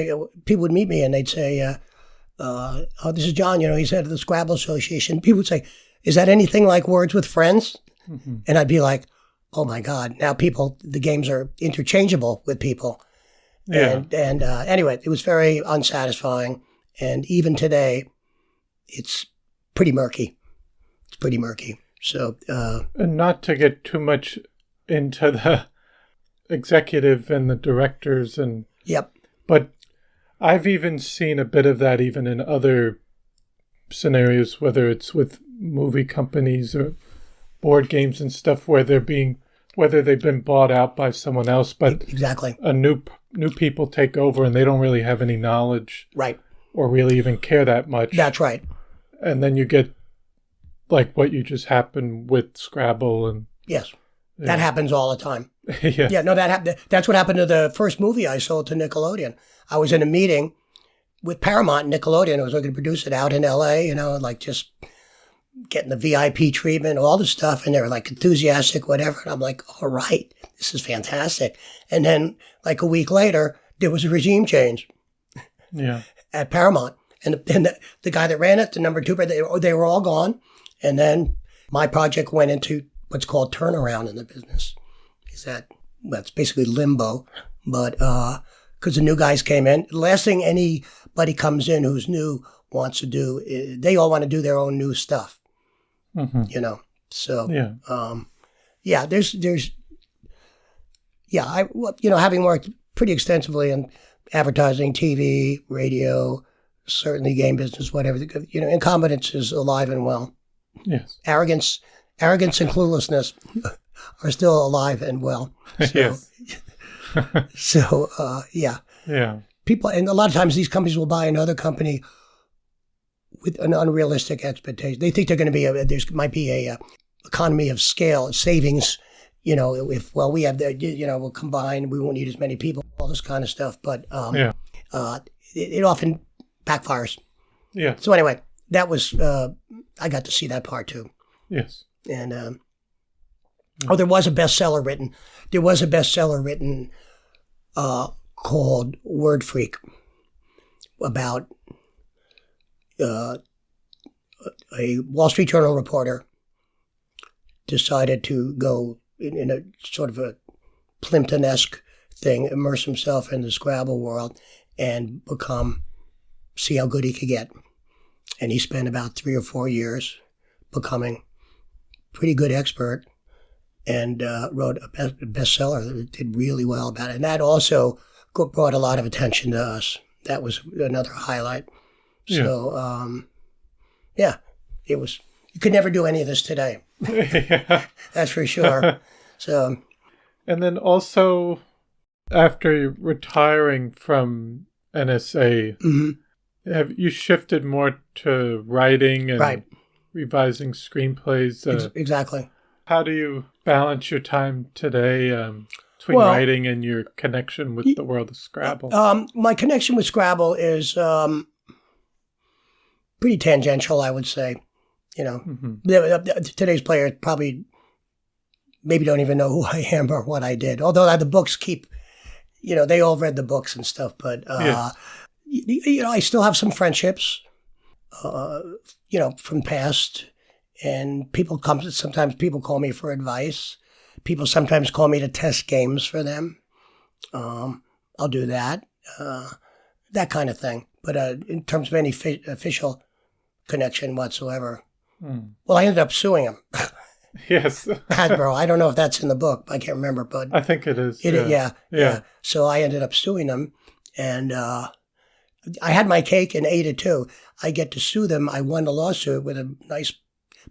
people would meet me and they'd say, oh, this is John, he's head of the Scrabble Association. People would say, is that anything like Words with Friends? And I'd be like, oh my God, now the games are interchangeable with people. Yeah. And anyway, it was very unsatisfying. And even today, it's pretty murky. It's pretty murky. So, and not to get too much into the executive and the directors but I've even seen a bit of that even in other scenarios, whether it's with movie companies or board games and stuff, whether they've been bought out by someone else, but exactly a new people take over and they don't really have any knowledge, right, or really even care that much. That's right. And then you get like what you just happened with Scrabble and yes, that happens all the time. No, that's what happened to the first movie I sold to Nickelodeon. I was in a meeting with Paramount and Nickelodeon. I was looking to produce it out in L.A., like just getting the VIP treatment, all the stuff, and they were like enthusiastic, whatever. And I'm like, all right, this is fantastic. And then like a week later, there was a regime change at Paramount. And the guy that ran it, the number two, they were all gone. And then my project went into what's called turnaround in the business. That's basically limbo. But because the new guys came in, the last thing anybody comes in who's new wants to do, they all want to do their own new stuff. So, having worked pretty extensively in advertising, TV, radio, certainly game business, whatever, incompetence is alive and well. Yes. Arrogance and cluelessness are still alive and well. So, Yeah. People, and a lot of times these companies will buy another company with an unrealistic expectation. They think they're going to be there might be a economy of scale, savings. If we have we'll combine, we won't need as many people, all this kind of stuff. But it often backfires. Yeah. So anyway, that was I got to see that part too. Yes. And there was a bestseller written. There was a bestseller written called Word Freak about a Wall Street Journal reporter decided to go in a sort of a Plimpton-esque thing, immerse himself in the Scrabble world and see how good he could get. And he spent about 3 or 4 years becoming pretty good expert and wrote a bestseller that did really well about it. And that also brought a lot of attention to us. That was another highlight. Yeah. So, it was, you could never do any of this today. That's for sure. So, and then also after retiring from NSA, have you shifted more to writing and revising screenplays? Exactly. How do you balance your time today between writing and your connection with the world of Scrabble? My connection with Scrabble is pretty tangential, I would say. Today's players probably maybe don't even know who I am or what I did. Although the books keep, they all read the books and stuff. But, I still have some friendships, from past. And sometimes people call me for advice. People sometimes call me to test games for them. I'll do that, that kind of thing. But in terms of any official connection whatsoever, well, I ended up suing him. Yes. Hasbro. I don't know if that's in the book. I can't remember, but I think it is. Yeah. So I ended up suing them, and I had my cake and ate it too. I get to sue them. I won the lawsuit with a nice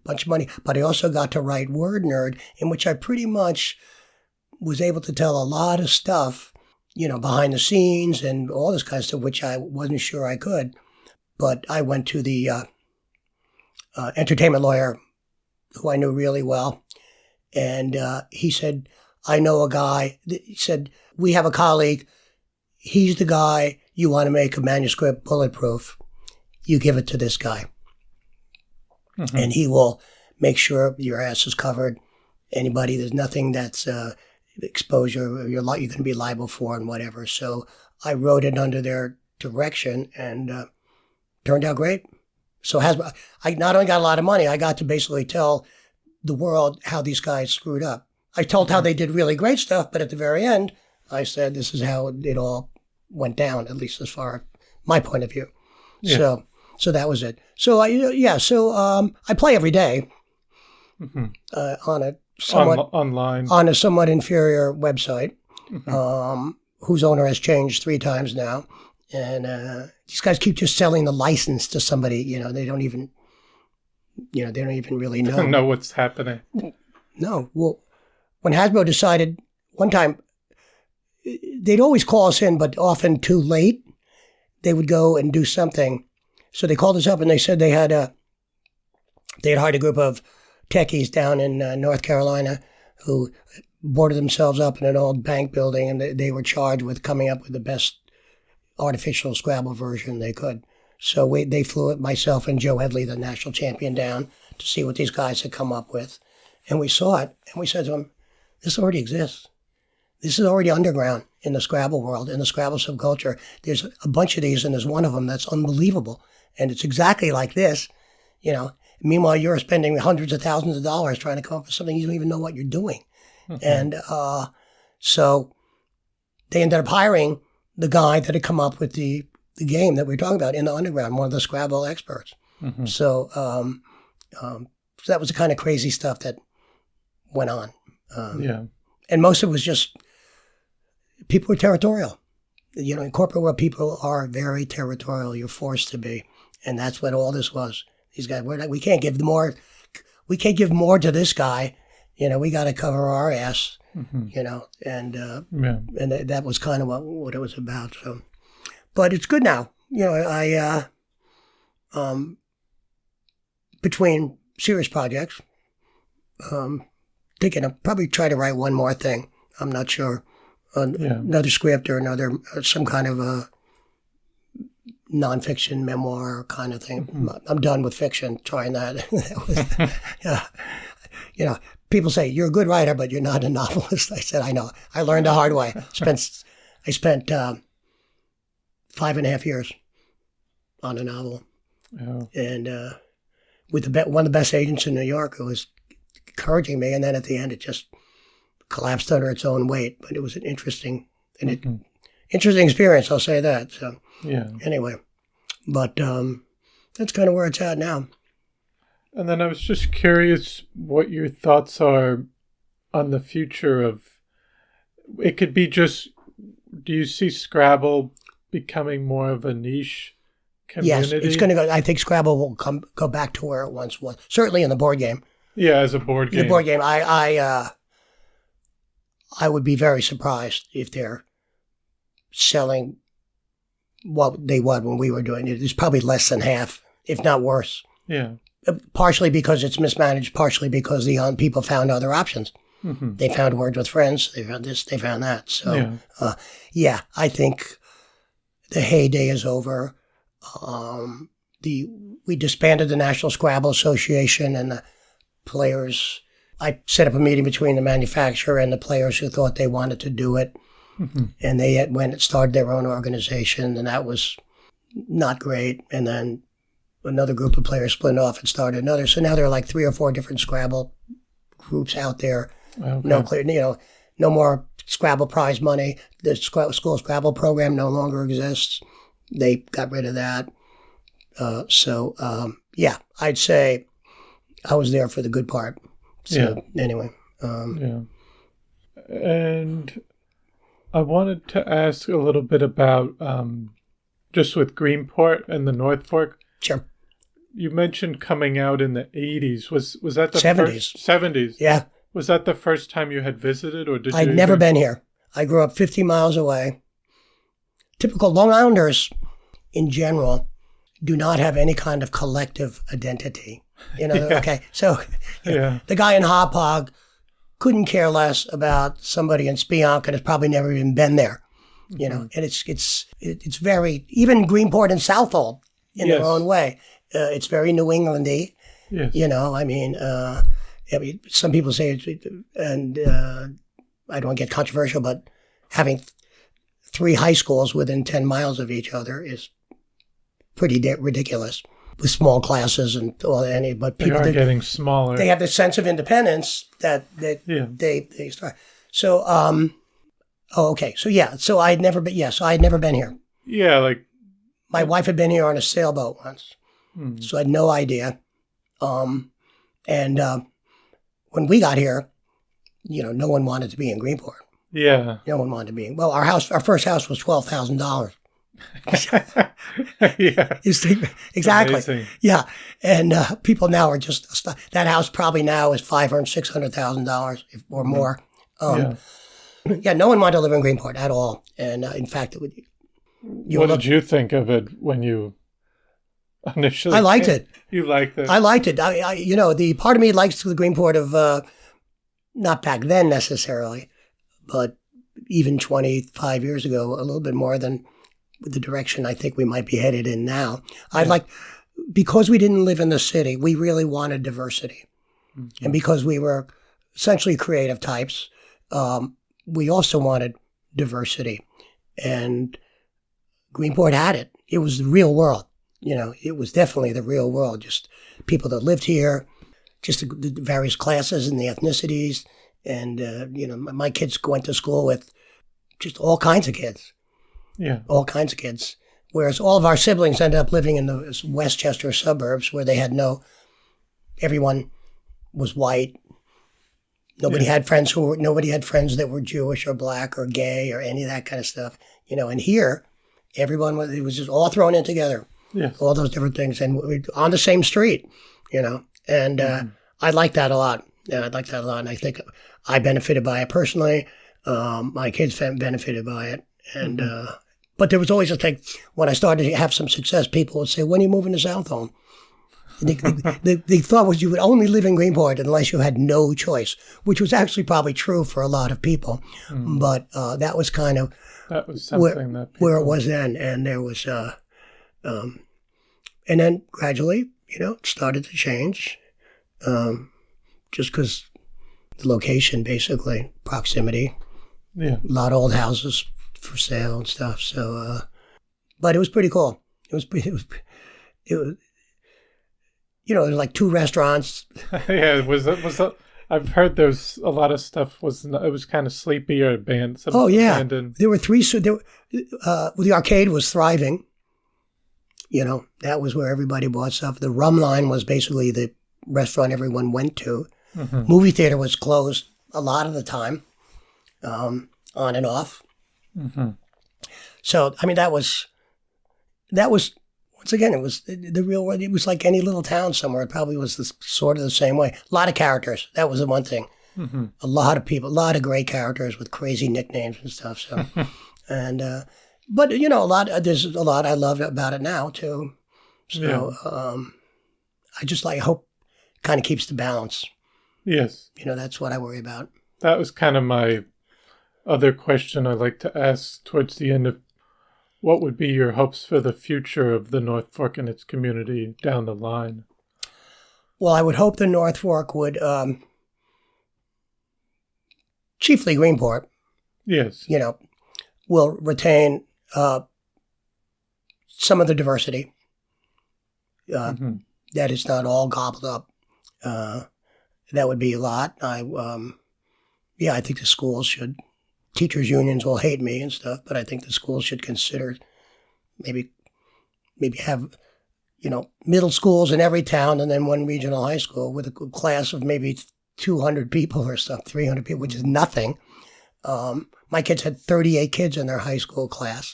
bunch of money, but I also got to write Word Nerd, in which I pretty much was able to tell a lot of stuff, behind the scenes and all this kind of stuff, which I wasn't sure I could. But I went to the entertainment lawyer who I knew really well. And he said, I know a guy. He said, we have a colleague. he's the guy you want to make a manuscript bulletproof. You give it to this guy. Mm-hmm. And he will make sure your ass is covered. Anybody, there's nothing that's exposure you're going to be liable for and whatever. So I wrote it under their direction and turned out great. So I not only got a lot of money, I got to basically tell the world how these guys screwed up. I told how they did really great stuff, but at the very end, I said, this is how it all went down, at least as far as my point of view. Yeah. So that was it. So I play every day on a somewhat inferior website, whose owner has changed 3 times now. And these guys keep just selling the license to somebody. They don't even really know. Don't know what's happening. No. Well, when Hasbro decided one time, they'd always call us in, but often too late. They would go and do something. So they called us up and they said they had hired a group of techies down in North Carolina who boarded themselves up in an old bank building, and they were charged with coming up with the best artificial Scrabble version they could. So they flew myself and Joe Headley, the national champion, down to see what these guys had come up with. And we saw it, and we said to them, this already exists. This is already underground in the Scrabble world, in the Scrabble subculture. There's a bunch of these, and there's one of them that's unbelievable. And it's exactly like this, Meanwhile, you're spending hundreds of thousands of dollars trying to come up with something you don't even know what you're doing. Okay. And so they ended up hiring the guy that had come up with the game that we were talking about in the underground, one of the Scrabble experts. Mm-hmm. So that was the kind of crazy stuff that went on. And most of it was just people were territorial. In corporate world, people are very territorial. You're forced to be. And that's what all this was. These guys, we can't give more. We can't give more to this guy. We got to cover our ass. Mm-hmm. And that was kind of what it was about. So, but it's good now. I between serious projects, thinking I'll probably try to write one more thing. I'm not sure. Another script or some kind of a nonfiction memoir kind of thing. Mm-hmm. I'm done with fiction, trying that. People say, you're a good writer, but you're not a novelist. I said, I know. I learned the hard way. I spent 5.5 years on a novel. Oh. And with one of the best agents in New York who was encouraging me. And then at the end, it just collapsed under its own weight. But it was an interesting experience, I'll say that. So anyway, but that's kind of where it's at now. And then I was just curious what your thoughts are on the future of, it could be just, do you see Scrabble becoming more of a niche community? Yes, it's going to go. I think Scrabble will go back to where it once was. Certainly in the board game. Yeah, as a board game. The board game, I would be very surprised if they're selling what they would when we were doing it. It's probably less than half, if not worse. Yeah. Partially because it's mismanaged, partially because the young people found other options. Mm-hmm. They found Words with Friends. They found this. They found that. So, I think the heyday is over. We disbanded the National Scrabble Association, and the players. I set up a meeting between the manufacturer and the players who thought they wanted to do it, and they went and started their own organization, and that was not great. And then another group of players split off and started another. So now there are like 3 or 4 different Scrabble groups out there. Okay. No more Scrabble prize money. The School Scrabble Program no longer exists. They got rid of that. I'd say I was there for the good part. So anyway. And I wanted to ask a little bit about just with Greenport and the North Fork. Sure. You mentioned coming out in the 80s. Was that the 70s? 70s. Yeah. Was that the first time you had visited, or did you? I'd never been here. I grew up 50 miles away. Typical Long Islanders, in general, do not have any kind of collective identity. Okay. So the guy in Hauppauge couldn't care less about somebody in Spionk and has probably never even been there. you know, and it's very, even Greenport and Southold in their own way. It's very New Englandy, you know, I mean, some people say, and I don't want to get controversial, but having 3 high schools within 10 miles of each other is pretty ridiculous with small classes and all that. But people are getting smaller. They have this sense of independence that they start. So, okay. So yeah. So I had never been here. Yeah, like my wife had been here on a sailboat once, so I had no idea. And when we got here, you know, no one wanted to be in Greenport. Yeah. No one wanted to be. Well, our first house was $12,000. Yeah. Exactly. Amazing. Yeah. And people now are just, that house probably now is $500,000, $600,000 or more. Yeah, no one wanted to live in Greenport at all. And in fact, what did you think of it when you initially? I liked it. You liked it. I liked it. I you know, the part of me likes the Greenport of, not back then necessarily, but even 25 years ago, a little bit more than the direction I think we might be headed in now. Because we didn't live in the city, we really wanted diversity. Mm-hmm. And because we were essentially creative types, we also wanted diversity. And Greenport had it. It was the real world. You know, it was definitely the real world. Just people that lived here, just the various classes and the ethnicities. And, you know, my kids went to school with just all kinds of kids. Yeah. All kinds of kids. Whereas all of our siblings ended up living in the Westchester suburbs where they had everyone was white. Nobody had friends that were Jewish or black or gay or any of that kind of stuff. You know, and here, it was just all thrown in together. Yeah. All those different things. And we're on the same street, you know. And I like that a lot. Yeah, I like that a lot. And I think I benefited by it personally. My kids benefited by it. And but there was always a thing, when I started to have some success, people would say, when are you moving to Southold? The thought was you would only live in Greenport unless you had no choice, which was actually probably true for a lot of people. But that was kind of where it was then. And there was, and then gradually, you know, it started to change. Just because the location, basically, proximity. Yeah. A lot of old houses for sale and stuff. So, but it was pretty cool. It was, you know, there was like 2 restaurants. Yeah, it was I've heard there's a lot of stuff it was kind of sleepy or abandoned. Oh, yeah. Abandoned. There were 3, the arcade was thriving. You know, that was where everybody bought stuff. The Rum Line was basically the restaurant everyone went to. Mm-hmm. Movie theater was closed a lot of the time, on and off. Mm-hmm. So, I mean, that was once again, it was the real world. It was like any little town somewhere. It probably was sort of the same way. A lot of characters. That was the one thing. Mm-hmm. A lot of people, a lot of great characters with crazy nicknames and stuff. So, and but you know, there's a lot I love about it now too. So, I hope kind of keeps the balance. Yes. You know, that's what I worry about. That was kind of my other question I like to ask towards the end of what would be your hopes for the future of the North Fork and its community down the line? Well, I would hope the North Fork would, chiefly Greenport. Yes. You know, will retain some of the diversity. That is not all gobbled up. That would be a lot. I think the schools should. Teachers' unions will hate me and stuff, but I think the schools should consider maybe have, you know, middle schools in every town and then one regional high school with a class of maybe 200 people or something, 300 people, which is nothing. My kids had 38 kids in their high school class,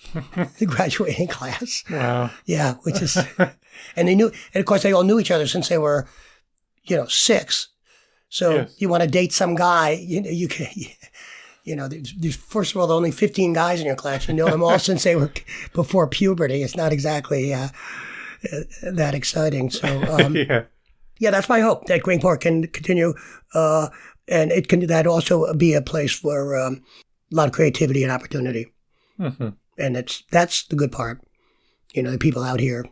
the graduating class. Wow. Yeah, which is, and of course they all knew each other since they were, you know, 6. So you want to date some guy, you can, you know, there's first of all, only 15 guys in your class. You know them all since they were before puberty. It's not exactly that exciting. So, that's my hope, that Greenport can continue, and that also be a place for a lot of creativity and opportunity. Mm-hmm. And that's the good part. The people out here,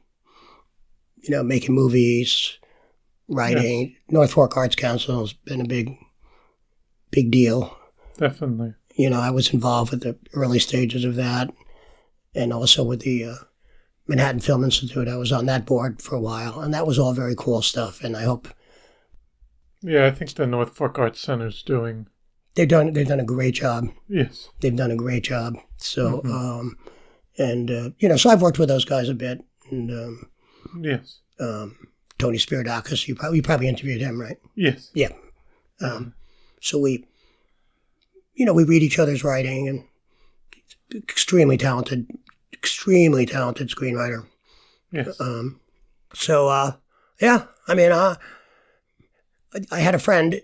making movies, writing. Yes. North Fork Arts Council has been a big deal. Definitely. I was involved with the early stages of that, and also with the Manhattan Film Institute. I was on that board for a while, and that was all very cool stuff. And I hope. Yeah, I think the North Fork Arts Center's doing. They've done a great job. Yes. They've done a great job. So, Mm-hmm. so I've worked with those guys a bit, and Yes. Tony Spiridakis, you probably interviewed him, right? Yes. Yeah. So we read each other's writing, and extremely talented screenwriter. Yes. I had a friend.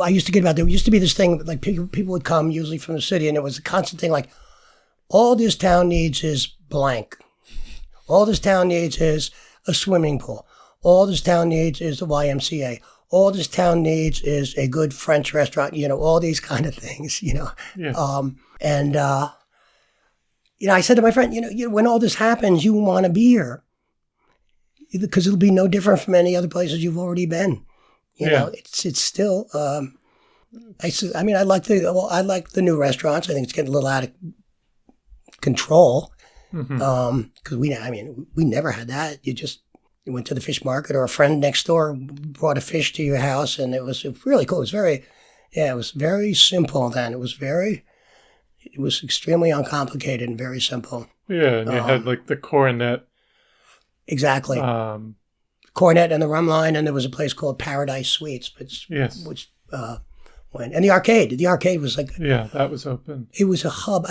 I used to get about there used to be this thing like people would come usually from the city, and it was a constant thing like, all this town needs is blank. All this town needs is a swimming pool. All this town needs is the YMCA. All this town needs is a good French restaurant. All these kind of things. Yes. I said to my friend, when all this happens, you want to be here because it'll be no different from any other places you've already been. It's still. I like the new restaurants. I think it's getting a little out of control. Because we never had that. You went to the fish market, or a friend next door brought a fish to your house, and it was really cool. It was very simple then. It was extremely uncomplicated and very simple. Yeah, and you had like the Coronet. Exactly. Coronet and the Rum Line, and there was a place called Paradise Suites, which went, and the arcade. The arcade was like, yeah, that was open. It was a hub.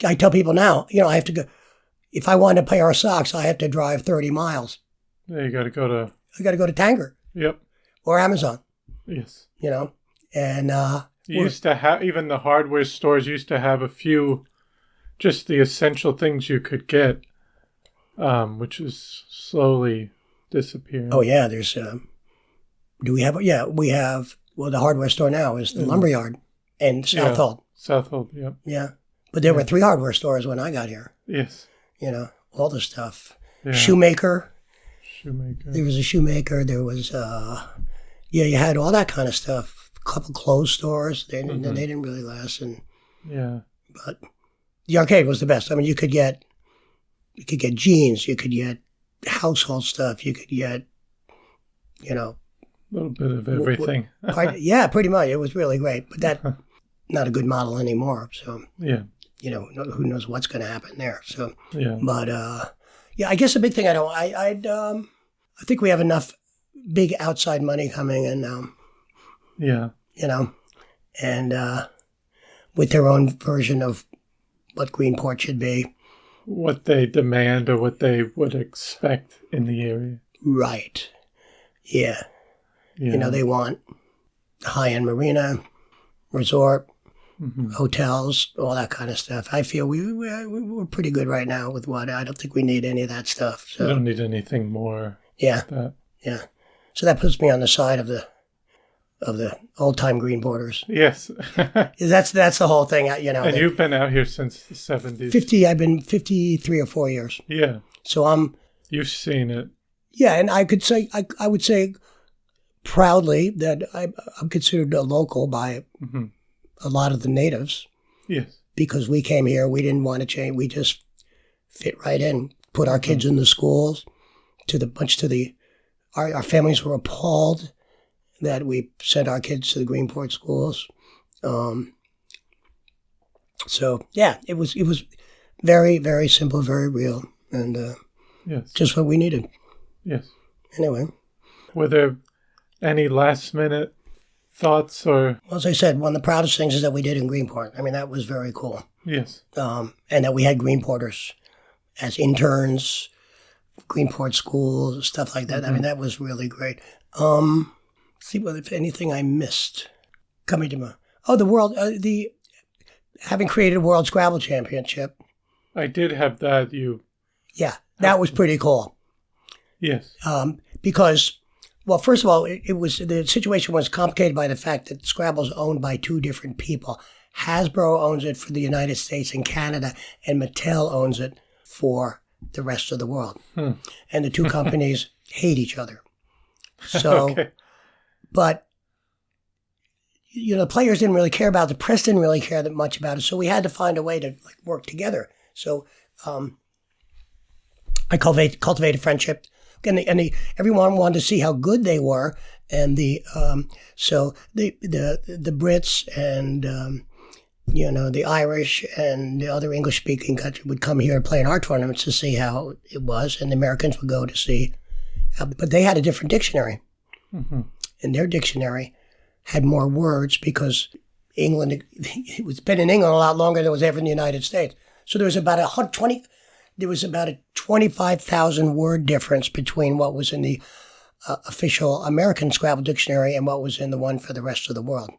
I tell people now, I have to go. If I want to pay our socks, I have to drive 30 miles. Yeah, you got to go to. I got to go to Tanger. Yep. Or Amazon. Yes. And you used to have, even the hardware stores used to have a few, just the essential things you could get, which is slowly disappearing. Oh yeah, there's. Do we have? Yeah, we have. Well, the hardware store now is the Lumberyard and Southold. Southold. Yep. Yeah. But there were 3 hardware stores when I got here. Yes. All the stuff. Yeah. Shoemaker. There was a shoemaker. There was, you had all that kind of stuff. A couple clothes stores. They didn't really last. But the arcade was the best. You could get jeans. You could get household stuff. You could get, a little bit of everything. Yeah, pretty much. It was really great. But that, not a good model anymore. So, yeah. Who knows what's going to happen there. So, yeah. But, I guess the big thing I think we have enough big outside money coming in now. Yeah. And with their own version of what Greenport should be. What they demand or what they would expect in the area. Right. Yeah. They want high-end marina, resort, hotels, all that kind of stuff. I feel we're pretty good right now with what. I don't think we need any of that stuff. So. We don't need anything more. Yeah. That. Yeah. So that puts me on the side of the old-time Greenporters. Yes. That's the whole thing, And you've been out here since the 70s. I've been 53 or 4 years. Yeah. So You've seen it. Yeah, and I could say, I would say proudly that I'm considered a local by a lot of the natives. Yes. Because we came here, we didn't want to change. We just fit right in, put our kids in the schools, our families were appalled that we sent our kids to the Greenport schools. So yeah, it was very, very simple, very real, and yes, just what we needed. Yes. Anyway, were there any last minute thoughts or? Well, as I said, one of the proudest things is that we did in Greenport. That was very cool. Yes. And that we had Greenporters as interns, Greenport schools, stuff like that. That was really great. See if anything I missed coming to my. Oh, the world, having created a World Scrabble Championship. I did have that. Yeah, that was pretty cool. Yes. Because, well, first of all, the situation was complicated by the fact that Scrabble's owned by 2 different people. Hasbro owns it for the United States and Canada, and Mattel owns it for the rest of the world. And the two companies hate each other. So, Okay. but, the players didn't really care about it. The press didn't really care that much about it. So we had to find a way to work together. So I cultivated friendship. And everyone wanted to see how good they were. And so the Brits and, the Irish and the other English-speaking country would come here and play in our tournaments to see how it was. And the Americans would go to see but they had a different dictionary. And their dictionary had more words because England, it was been in England a lot longer than it was ever in the United States. So there was about a 25,000 word difference between what was in the official American Scrabble dictionary and what was in the one for the rest of the world.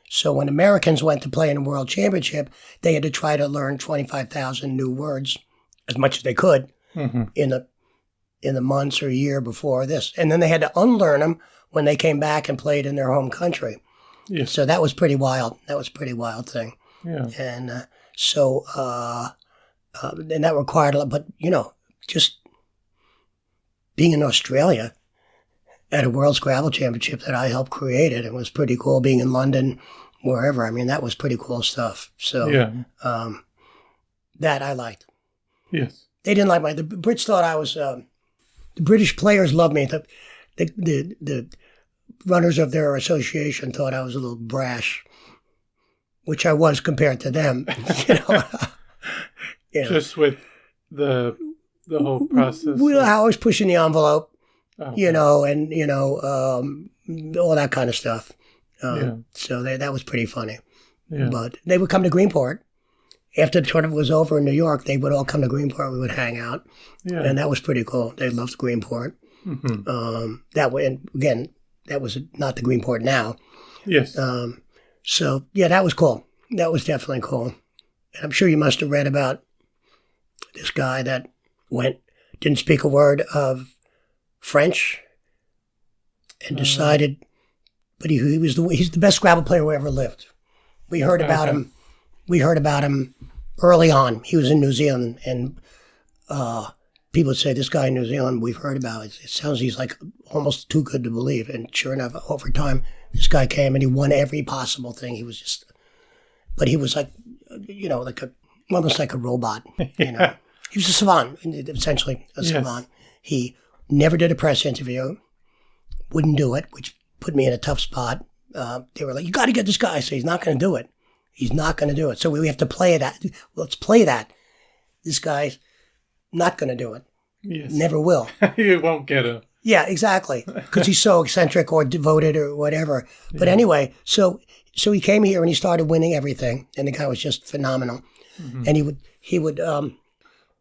So when Americans went to play in a World Championship, they had to try to learn 25,000 new words, as much as they could, in the months or year before this. And then they had to unlearn them when they came back and played in their home country. Yes. So that was pretty wild. That was a pretty wild thing. Yeah. And and that required a lot. But, just being in Australia at a World Scrabble Championship that I helped create it was pretty cool. Being in London, wherever. I mean, that was pretty cool stuff. So that I liked. Yes. They didn't like the Brits thought I was, the British players loved me. The runners of their association thought I was a little brash, which I was compared to them. Just with the whole process. Well, I was pushing the envelope, Okay. and all that kind of stuff. So that was pretty funny. Yeah. But they would come to Greenport. After the tournament was over in New York, they would all come to Greenport. We would hang out. Yeah. And that was pretty cool. They loved Greenport. That way, and again, that was not the Greenport now. Yes. So that was cool. That was definitely cool. And I'm sure you must have read about this guy that didn't speak a word of French, and decided, but he's the best Scrabble player who ever lived. We heard about him. We heard about him early on. He was in New Zealand, and people would say, this guy in New Zealand we've heard about. It sounds he's like almost too good to believe. And sure enough, over time, this guy came and he won every possible thing. He was but he was like, almost like a robot. He was a savant, essentially a savant. He never did a press interview, wouldn't do it, which put me in a tough spot. They were like, you got to get this guy. I said, he's not going to do it. He's not going to do it. So we have to play that. Let's play that. This guy's not going to do it. Yes. Never will. You won't get him. Yeah, exactly. Because he's so eccentric or devoted or whatever. But anyway, so he came here and he started winning everything. And the guy was just phenomenal. And he would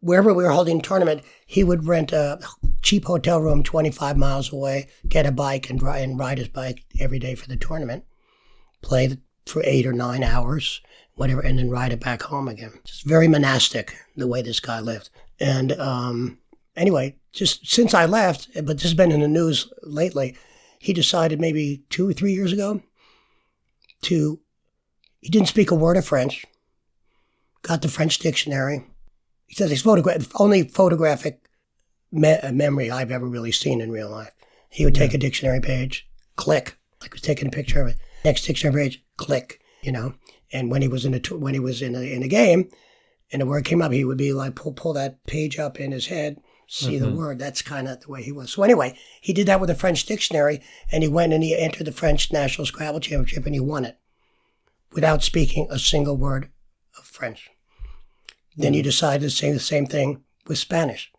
wherever we were holding a tournament, he would rent a cheap hotel room 25 miles away, get a bike and ride his bike every day for the tournament, play for 8 or 9 hours, whatever, and then ride it back home again. Just very monastic, the way this guy lived. And anyway, just since I left, but this has been in the news lately, he decided maybe 2 or 3 years ago he didn't speak a word of French, got the French dictionary. He says he's only photographic memory I've ever really seen in real life. He would take a dictionary page, click, like he was taking a picture of it. Next dictionary page, click, And when he was in a game, and the word came up, he would be like, pull that page up in his head, see the word. That's kind of the way he was. So anyway, he did that with a French dictionary, and he went and he entered the French National Scrabble Championship, and he won it without speaking a single word of French. Then he decided to say the same thing with Spanish,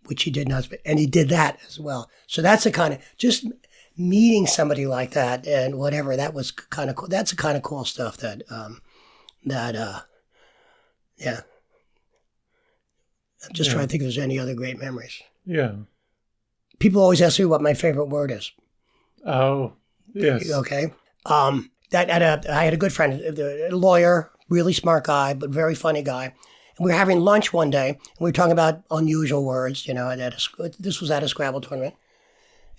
which he did not speak, and he did that as well. So that's the kind of, just meeting somebody like that and whatever, that was kind of cool. That's the kind of cool stuff that I'm just trying to think if there's any other great memories. Yeah. People always ask me what my favorite word is. Oh, yes. Okay. I had a good friend, a lawyer, really smart guy, but very funny guy. And we were having lunch one day, and we were talking about unusual words, this was at a Scrabble tournament.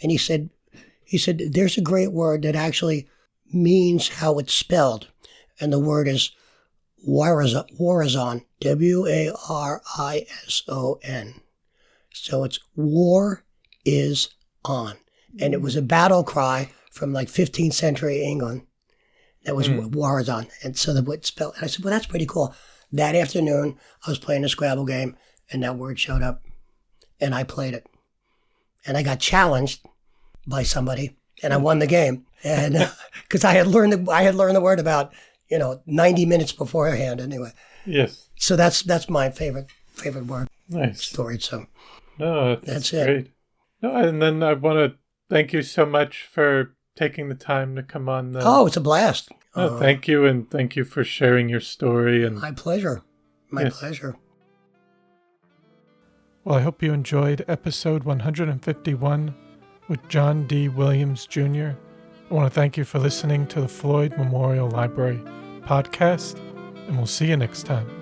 And he said, there's a great word that actually means how it's spelled. and the word is Warison, Warison, Warison. So it's war is on. And it was a battle cry from like 15th century England. That was Warison. And so the word spelled, and I said, well, that's pretty cool. That afternoon, I was playing a Scrabble game, and that word showed up, and I played it. And I got challenged by somebody, and I won the game. And because I had learned the word about 90 minutes beforehand anyway. Yes. So that's my favorite word. Nice story. So no, that's great. It. No, and then I want to thank you so much for taking the time to come on. Oh, it's a blast. No, thank you, and thank you for sharing your story. And my pleasure. My pleasure. Well, I hope you enjoyed episode 151 with John D. Williams, Jr. I want to thank you for listening to the Floyd Memorial Library podcast, and we'll see you next time.